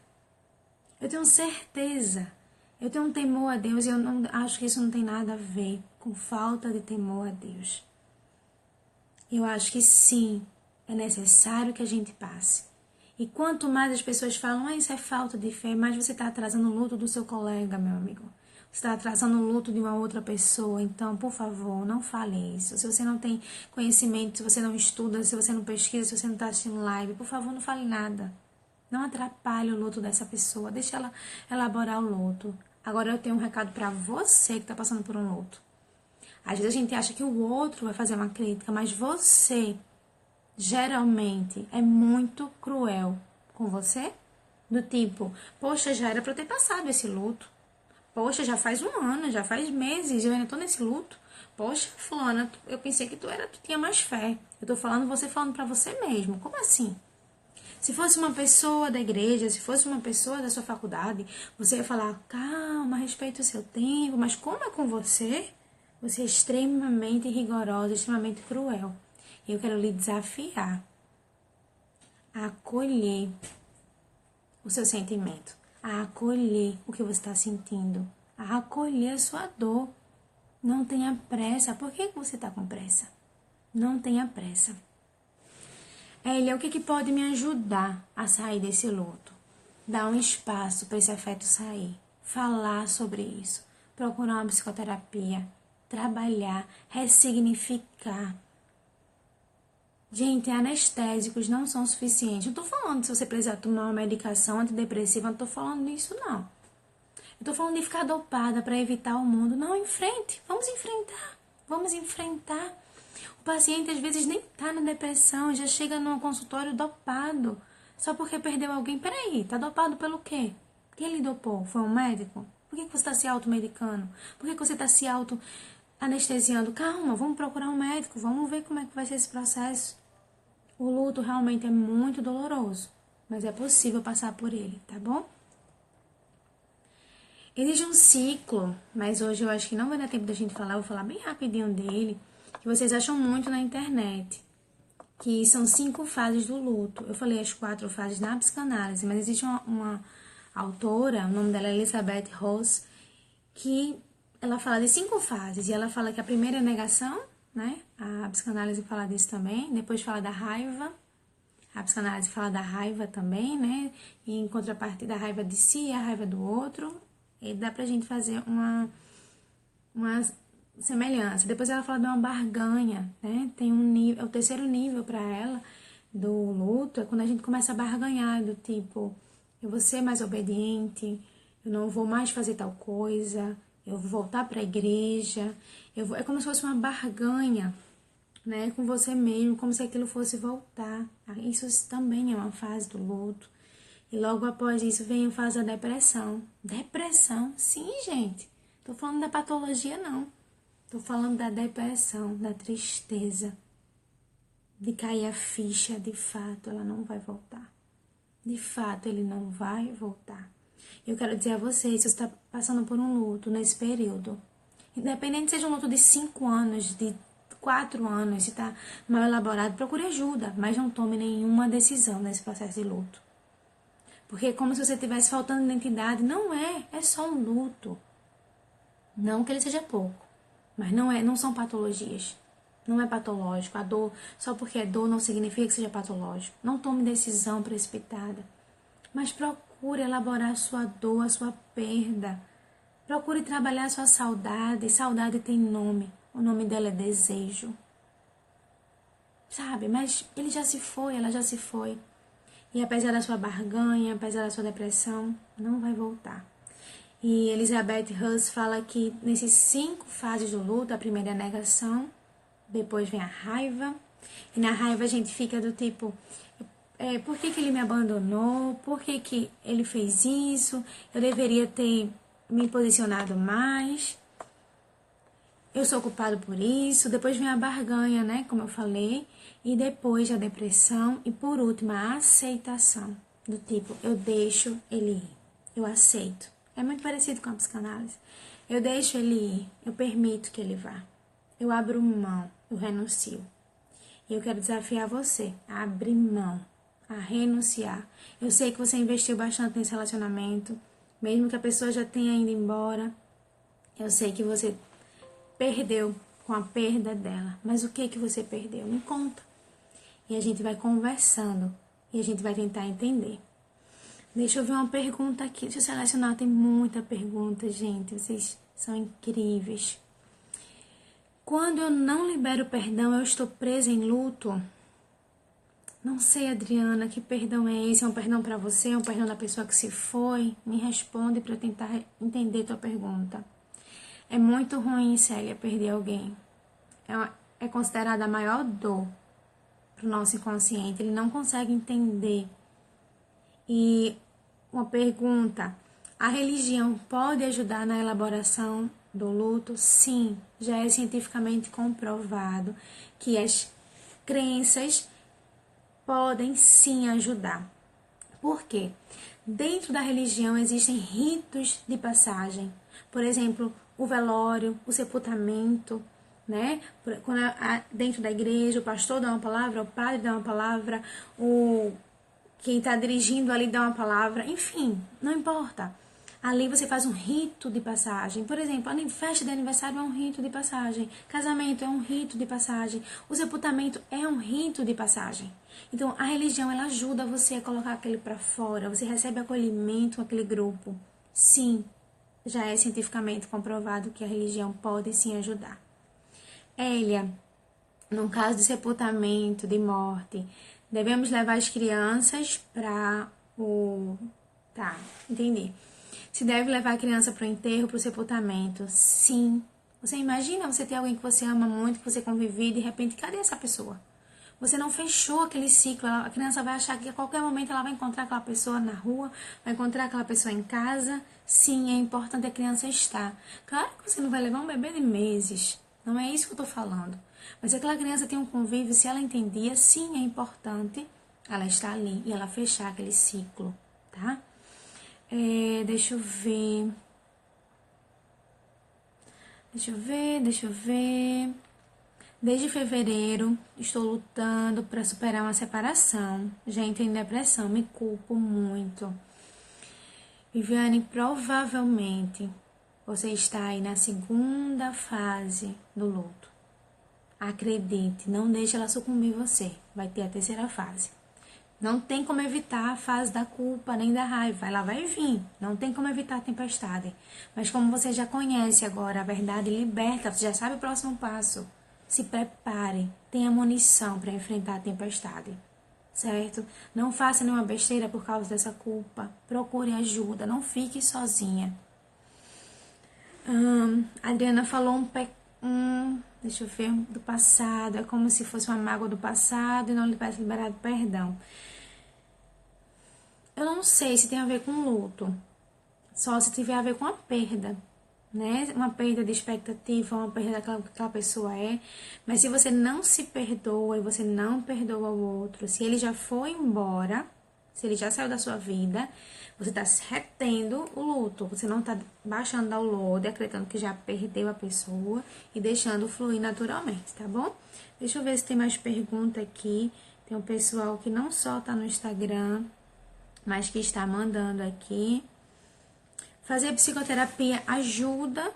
S1: Eu tenho certeza. Eu tenho um temor a Deus e eu não acho que isso não tem nada a ver com falta de temor a Deus. Eu acho que sim, é necessário que a gente passe. E quanto mais as pessoas falam, isso é falta de fé, mais você está atrasando o luto do seu colega, meu amigo. Você está atrasando o luto de uma outra pessoa. Então, por favor, não fale isso. Se você não tem conhecimento, se você não estuda, se você não pesquisa, se você não está assistindo live, por favor, não fale nada. Não atrapalhe o luto dessa pessoa. Deixa ela elaborar o luto. Agora eu tenho um recado para você que está passando por um luto. Às vezes a gente acha que o outro vai fazer uma crítica, mas você geralmente é muito cruel com você. Do tipo, poxa, já era para eu ter passado esse luto. Poxa, já faz um ano, já faz meses, eu ainda tô nesse luto. Poxa, fulana, eu pensei que tu tinha mais fé. Eu tô falando, você falando pra você mesmo. Como assim? Se fosse uma pessoa da igreja, se fosse uma pessoa da sua faculdade, você ia falar, calma, respeita o seu tempo, mas como é com você? Você é extremamente rigorosa, extremamente cruel. E eu quero lhe desafiar a acolher o seu sentimento, a acolher o que você está sentindo, a acolher a sua dor. Não tenha pressa. Por que você está com pressa? Não tenha pressa. Ele é o que pode me ajudar a sair desse luto. Dar um espaço para esse afeto sair. Falar sobre isso. Procurar uma psicoterapia. Trabalhar. Ressignificar. Gente, anestésicos não são suficientes. Não tô falando se você precisar tomar uma medicação antidepressiva. Não tô falando disso, não. Eu tô falando de ficar dopada para evitar o mundo. Não, enfrente. Vamos enfrentar. Vamos enfrentar. O paciente às vezes nem tá na depressão, já chega no consultório dopado, só porque perdeu alguém. Peraí, tá dopado pelo quê? Quem lhe dopou? Foi um médico? Por que você está se automedicando? Por que você está se auto-anestesiando? Calma, vamos procurar um médico, vamos ver como é que vai ser esse processo. O luto realmente é muito doloroso, mas é possível passar por ele, tá bom? Existe um ciclo, mas hoje eu acho que não vai dar tempo da gente falar, eu vou falar bem rapidinho dele, que vocês acham muito na internet, que são 5 fases do luto. Eu falei as 4 fases na psicanálise, mas existe uma autora, o nome dela é Elizabeth Ross, que ela fala de 5 fases, e ela fala que a primeira é a negação, né? A psicanálise fala disso também, depois fala da raiva, a psicanálise fala da raiva também, né? E em contrapartida da raiva de si e a raiva do outro, e dá pra gente fazer uma semelhança. Depois ela fala de uma barganha, né? Tem um nível, o terceiro nível para ela do luto é quando a gente começa a barganhar, do tipo, eu vou ser mais obediente, eu não vou mais fazer tal coisa, eu vou voltar para a igreja, é como se fosse uma barganha, né, com você mesmo, como se aquilo fosse voltar. Isso também é uma fase do luto. E logo após isso vem a fase da depressão. Depressão? Sim, gente. Tô falando da patologia, não. Tô falando da depressão, da tristeza. De cair a ficha, de fato, ela não vai voltar. De fato, ele não vai voltar. Eu quero dizer a vocês, se você está passando por um luto nesse período, independente seja um luto de 5 anos, de 4 anos, se está mal elaborado, procure ajuda, mas não tome nenhuma decisão nesse processo de luto. Porque é como se você estivesse faltando identidade. Não é só um luto. Não que ele seja pouco, mas não são patologias. Não é patológico. A dor, só porque é dor, não significa que seja patológico. Não tome decisão precipitada, mas procure elaborar a sua dor, a sua perda. Procure trabalhar a sua saudade. Saudade tem nome. O nome dela é desejo. Sabe? Mas ele já se foi, ela já se foi. E apesar da sua barganha, apesar da sua depressão, não vai voltar. E Elizabeth Ross fala que nesses 5 fases do luto, a primeira é a negação, depois vem a raiva. E na raiva a gente fica do tipo, por que ele me abandonou? Por que ele fez isso? Eu deveria ter me posicionado mais. Eu sou culpado por isso. Depois vem a barganha, né? Como eu falei. E depois a depressão. E por último, a aceitação. Do tipo, eu deixo ele ir. Eu aceito. É muito parecido com a psicanálise. Eu deixo ele ir. Eu permito que ele vá. Eu abro mão. Eu renuncio. E eu quero desafiar você a abrir mão, a renunciar. Eu sei que você investiu bastante nesse relacionamento, mesmo que a pessoa já tenha ido embora. Eu sei que você perdeu com a perda dela. Mas o que você perdeu? Me conta. E a gente vai conversando e a gente vai tentar entender. Deixa eu ver uma pergunta aqui. Deixa eu selecionar, tem muita pergunta, gente. Vocês são incríveis. Quando eu não libero perdão, eu estou presa em luto? Não sei, Adriana, que perdão é esse? É um perdão para você? É um perdão da pessoa que se foi? Me responde para eu tentar entender tua pergunta. É muito ruim, Célia, perder alguém. É considerada a maior dor para o nosso inconsciente. Ele não consegue entender. E uma pergunta: a religião pode ajudar na elaboração do luto? Sim, já é cientificamente comprovado que as crenças podem sim ajudar. Por quê? Dentro da religião existem ritos de passagem. Por exemplo, o velório, o sepultamento, né? Quando dentro da igreja o pastor dá uma palavra, o padre dá uma palavra, quem está dirigindo ali dá uma palavra, enfim, não importa. Ali você faz um rito de passagem. Por exemplo, a festa de aniversário é um rito de passagem. Casamento é um rito de passagem. O sepultamento é um rito de passagem. Então, a religião, ela ajuda você a colocar aquele para fora. Você recebe acolhimento com aquele grupo. Sim, já é cientificamente comprovado que a religião pode sim ajudar. Elia, no caso de sepultamento, de morte, devemos levar as crianças para o... Tá, entendi. Se deve levar a criança para o enterro, para o sepultamento? Sim. Você imagina você ter alguém que você ama muito, que você convive, e de repente, cadê essa pessoa? Você não fechou aquele ciclo. A criança vai achar que a qualquer momento ela vai encontrar aquela pessoa na rua, vai encontrar aquela pessoa em casa. Sim, é importante a criança estar. Claro que você não vai levar um bebê de meses. Não é isso que eu estou falando. Mas se aquela criança tem um convívio, se ela entendia, sim, é importante ela estar ali e ela fechar aquele ciclo, tá? Deixa eu ver. Desde fevereiro, estou lutando para superar uma separação. Já entrei em depressão, me culpo muito. Viviane, provavelmente você está aí na segunda fase do luto. Acredite, não deixe ela sucumbir você. Vai ter a terceira fase. Não tem como evitar a fase da culpa nem da raiva. Ela vai vir. Não tem como evitar a tempestade. Mas como você já conhece agora a verdade liberta, você já sabe o próximo passo. Se prepare. Tenha munição para enfrentar a tempestade. Certo? Não faça nenhuma besteira por causa dessa culpa. Procure ajuda. Não fique sozinha. A Adriana falou deixa eu ver, do passado. É como se fosse uma mágoa do passado e não lhe tivesse liberado perdão. Eu não sei se tem a ver com luto. Só se tiver a ver com a perda, né? Uma perda de expectativa, uma perda daquela que aquela pessoa é. Mas se você não se perdoa e você não perdoa o outro, se ele já foi embora, se ele já saiu da sua vida, você está retendo o luto. Você não está baixando download, acreditando que já perdeu a pessoa e deixando fluir naturalmente, tá bom? Deixa eu ver se tem mais pergunta aqui. Tem um pessoal que não só tá no Instagram, mas que está mandando aqui. Fazer psicoterapia ajuda a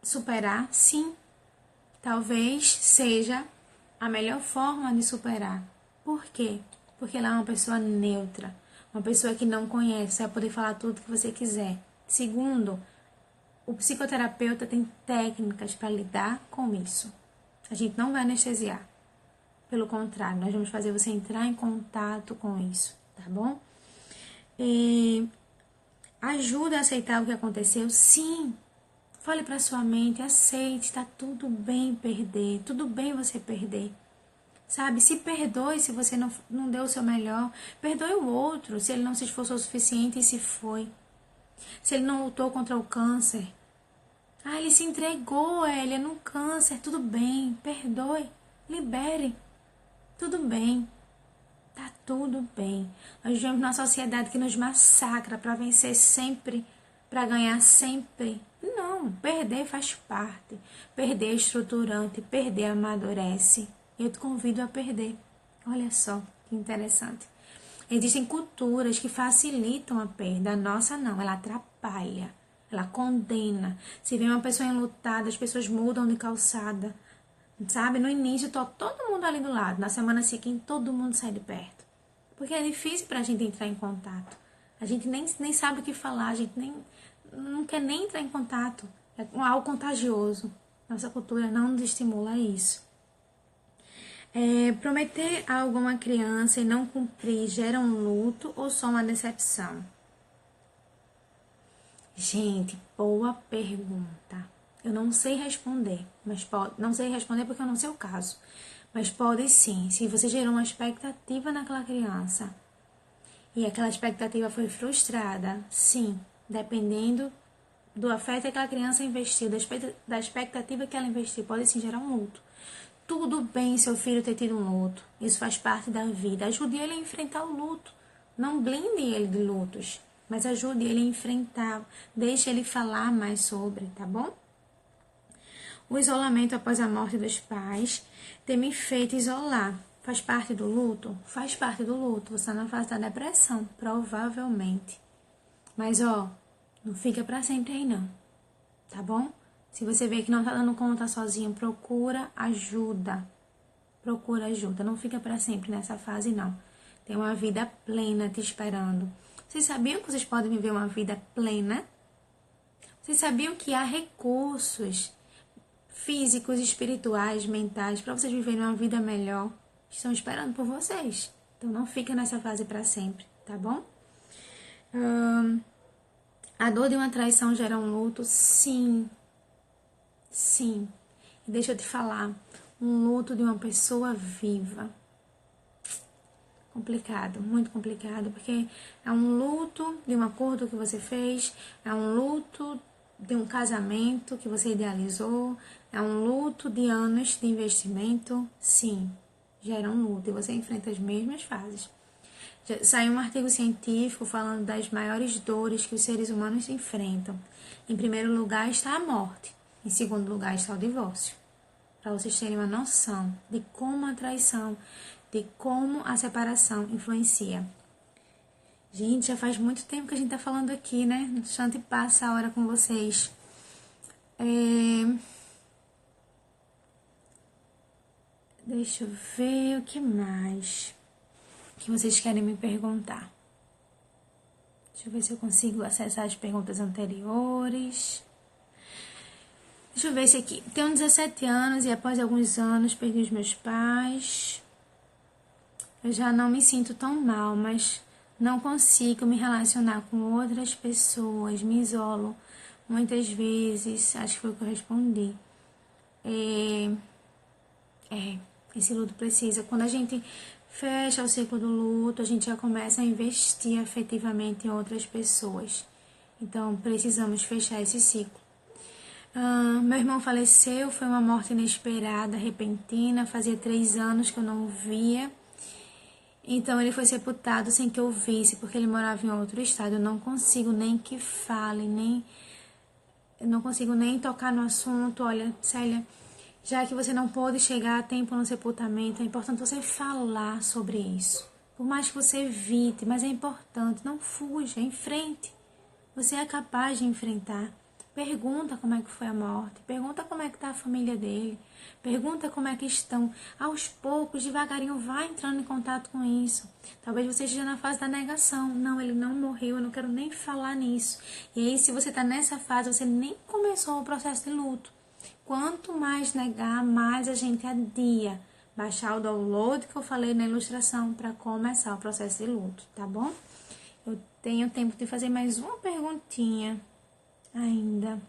S1: superar? Sim. Talvez seja a melhor forma de superar. Por quê? Porque ela é uma pessoa neutra. Uma pessoa que não conhece, você vai poder falar tudo que você quiser. Segundo, o psicoterapeuta tem técnicas para lidar com isso. A gente não vai anestesiar. Pelo contrário, nós vamos fazer você entrar em contato com isso, tá bom? Ajuda a aceitar o que aconteceu? Sim. Fale para sua mente, aceite, tá tudo bem perder, tudo bem você perder. Sabe, se perdoe se você não deu o seu melhor. Perdoe o outro se ele não se esforçou o suficiente e se foi. Se ele não lutou contra o câncer. Ele se entregou, ele no câncer. Tudo bem, perdoe, libere. Tudo bem, tá tudo bem. Nós vivemos numa sociedade que nos massacra para vencer sempre, para ganhar sempre. Não, perder faz parte. Perder é estruturante, perder amadurece. Eu te convido a perder. Olha só que interessante. Existem culturas que facilitam a perda. A nossa não, ela atrapalha, ela condena. Se vê uma pessoa enlutada, as pessoas mudam de calçada. Sabe, no início tá todo mundo ali do lado. Na semana seguinte, todo mundo sai de perto. Porque é difícil pra gente entrar em contato. A gente nem sabe o que falar, a gente não quer nem entrar em contato. É algo contagioso. Nossa cultura não nos estimula a isso. Prometer algo a uma criança e não cumprir gera um luto ou só uma decepção? Gente, boa pergunta. Eu não sei responder, mas não sei responder porque eu não sei o caso. Mas pode sim, se você gerou uma expectativa naquela criança e aquela expectativa foi frustrada, sim, dependendo do afeto que aquela criança investiu, da expectativa que ela investiu, pode sim gerar um luto. Tudo bem seu filho ter tido um luto, isso faz parte da vida. Ajude ele a enfrentar o luto. Não blinde ele de lutos, mas ajude ele a enfrentar. Deixe ele falar mais sobre, tá bom? O isolamento após a morte dos pais tem me feito isolar. Faz parte do luto? Faz parte do luto. Você está na fase da depressão, provavelmente. Mas, não fica pra sempre aí não, tá bom? Se você vê que não tá dando conta sozinho, procura ajuda. Procura ajuda. Não fica pra sempre nessa fase, não. Tem uma vida plena te esperando. Vocês sabiam que vocês podem viver uma vida plena? Vocês sabiam que há recursos físicos, espirituais, mentais, para vocês viverem uma vida melhor? Estão esperando por vocês. Então não fica nessa fase pra sempre, tá bom? A dor de uma traição gera um luto? Sim. Sim. E deixa eu te falar, um luto de uma pessoa viva. Complicado, muito complicado, porque é um luto de um acordo que você fez, é um luto de um casamento que você idealizou, é um luto de anos de investimento. Sim, gera um luto e você enfrenta as mesmas fases. Saiu um artigo científico falando das maiores dores que os seres humanos enfrentam. Em primeiro lugar está a morte, em segundo lugar está o divórcio. Para vocês terem uma noção de como a traição, de como a separação influencia. Gente, já faz muito tempo que a gente tá falando aqui, né? Deixa eu passar a hora com vocês. Deixa eu ver o que mais que vocês querem me perguntar. Deixa eu ver se eu consigo acessar as perguntas anteriores. Deixa eu ver esse aqui. Tenho 17 anos e após alguns anos perdi os meus pais. Eu já não me sinto tão mal, mas não consigo me relacionar com outras pessoas, me isolo muitas vezes. Acho que foi o que eu respondi. Esse luto precisa. Quando a gente fecha o ciclo do luto, a gente já começa a investir afetivamente em outras pessoas. Então, precisamos fechar esse ciclo. Meu irmão faleceu, foi uma morte inesperada, repentina. Fazia 3 anos que eu não o via. Então, ele foi sepultado sem que eu visse, porque ele morava em outro estado. Eu não consigo nem que fale, eu não consigo nem tocar no assunto. Olha, Célia, já que você não pôde chegar a tempo no sepultamento, é importante você falar sobre isso. Por mais que você evite, mas é importante, não fuja, enfrente. Você é capaz de enfrentar. Pergunta como é que foi a morte, pergunta como é que está a família dele, pergunta como é que estão. Aos poucos, devagarinho, vai entrando em contato com isso. Talvez você esteja na fase da negação. Não, ele não morreu, eu não quero nem falar nisso. E aí, se você está nessa fase, você nem começou o processo de luto. Quanto mais negar, mais a gente adia. Baixar o download que eu falei na ilustração para começar o processo de luto, tá bom? Eu tenho tempo de fazer mais uma perguntinha ainda.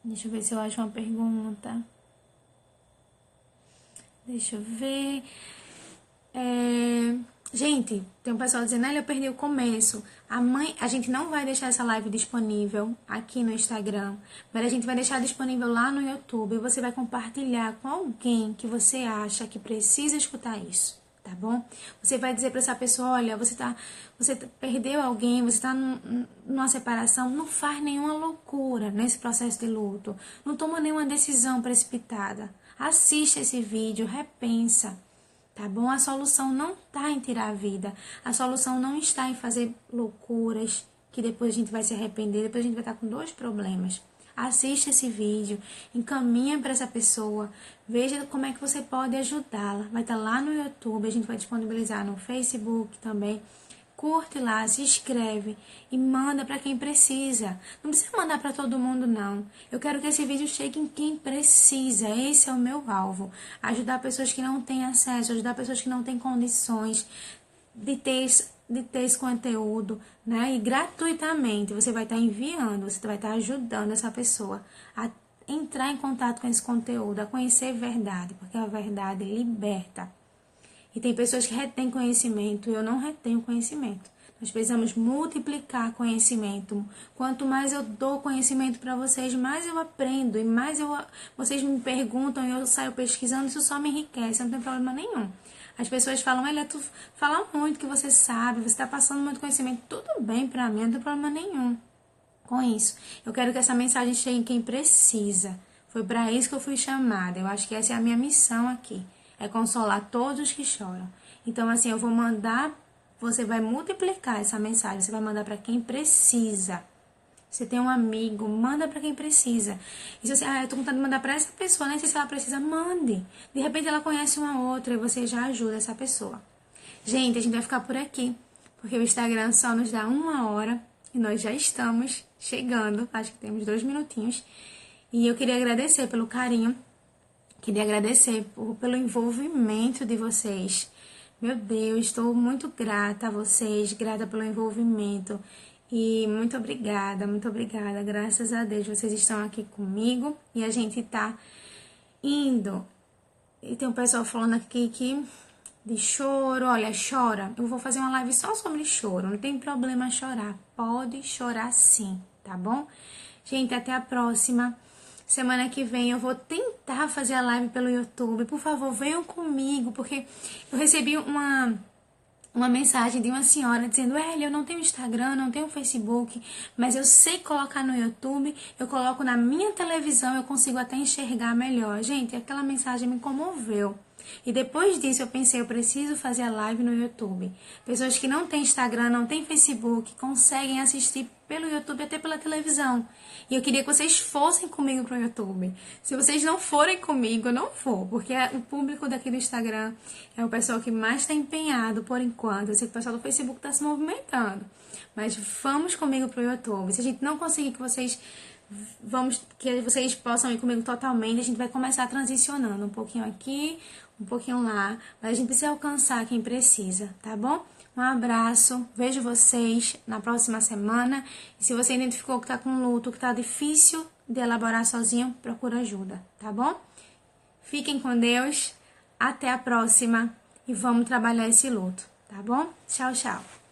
S1: Deixa eu ver se eu acho uma pergunta. Deixa eu ver. Gente, tem um pessoal dizendo, eu perdi o começo. A gente não vai deixar essa live disponível aqui no Instagram, mas a gente vai deixar disponível lá no YouTube. E você vai compartilhar com alguém que você acha que precisa escutar isso, tá bom? Você vai dizer para essa pessoa, olha, você perdeu alguém, você tá numa separação, não faz nenhuma loucura nesse processo de luto. Não toma nenhuma decisão precipitada. Assista esse vídeo, repensa, tá bom? A solução não está em tirar a vida, a solução não está em fazer loucuras, que depois a gente vai se arrepender, depois a gente vai estar com 2 problemas. Assista esse vídeo, encaminha para essa pessoa, veja como é que você pode ajudá-la. Vai estar lá no YouTube, a gente vai disponibilizar no Facebook também. Curte lá, se inscreve e manda para quem precisa. Não precisa mandar para todo mundo, não. Eu quero que esse vídeo chegue em quem precisa. Esse é o meu alvo. Ajudar pessoas que não têm acesso, ajudar pessoas que não têm condições de ter esse conteúdo, né? E gratuitamente você vai estar enviando, você vai estar ajudando essa pessoa a entrar em contato com esse conteúdo, a conhecer a verdade, porque a verdade liberta. E tem pessoas que retêm conhecimento e eu não retenho conhecimento. Nós precisamos multiplicar conhecimento. Quanto mais eu dou conhecimento para vocês, mais eu aprendo. E mais vocês me perguntam e eu saio pesquisando, isso só me enriquece, não tem problema nenhum. As pessoas falam, Elia, tu fala muito que você sabe, você está passando muito conhecimento. Tudo bem para mim, não tem problema nenhum com isso. Eu quero que essa mensagem chegue em quem precisa. Foi para isso que eu fui chamada. Eu acho que essa é a minha missão aqui. É consolar todos os que choram. Então, assim, eu vou mandar, você vai multiplicar essa mensagem, você vai mandar para quem precisa. Você tem um amigo, manda para quem precisa. E se você, eu tô com vontade de mandar para essa pessoa, nem sei se ela precisa, mande. De repente ela conhece uma outra e você já ajuda essa pessoa. Gente, a gente vai ficar por aqui, porque o Instagram só nos dá 1 hora e nós já estamos chegando, acho que temos 2 minutinhos. E eu queria agradecer pelo carinho. Queria agradecer pelo envolvimento de vocês. Meu Deus, estou muito grata a vocês, grata pelo envolvimento. E muito obrigada, graças a Deus. Vocês estão aqui comigo e a gente tá indo. E tem um pessoal falando aqui que de choro, olha, chora. Eu vou fazer uma live só sobre choro, não tem problema chorar. Pode chorar sim, tá bom? Gente, até a próxima. Semana que vem eu vou tentar fazer a live pelo YouTube. Por favor, venham comigo, porque eu recebi uma mensagem de uma senhora dizendo, eu não tenho Instagram, não tenho Facebook, mas eu sei colocar no YouTube, eu coloco na minha televisão, eu consigo até enxergar melhor. Gente, aquela mensagem me comoveu. E depois disso eu pensei, eu preciso fazer a live no YouTube. Pessoas que não têm Instagram, não têm Facebook, conseguem assistir pelo YouTube até pela televisão. E eu queria que vocês fossem comigo pro YouTube. Se vocês não forem comigo, eu não vou, porque o público daqui do Instagram é o pessoal que mais está empenhado por enquanto. Eu sei que o pessoal do Facebook está se movimentando. Mas vamos comigo pro YouTube. Se a gente não conseguir que vocês possam ir comigo totalmente, a gente vai começar transicionando um pouquinho aqui, um pouquinho lá, mas a gente precisa alcançar quem precisa, tá bom? Um abraço, vejo vocês na próxima semana, e se você identificou que tá com luto, que tá difícil de elaborar sozinho, procura ajuda, tá bom? Fiquem com Deus, até a próxima, e vamos trabalhar esse luto, tá bom? Tchau, tchau!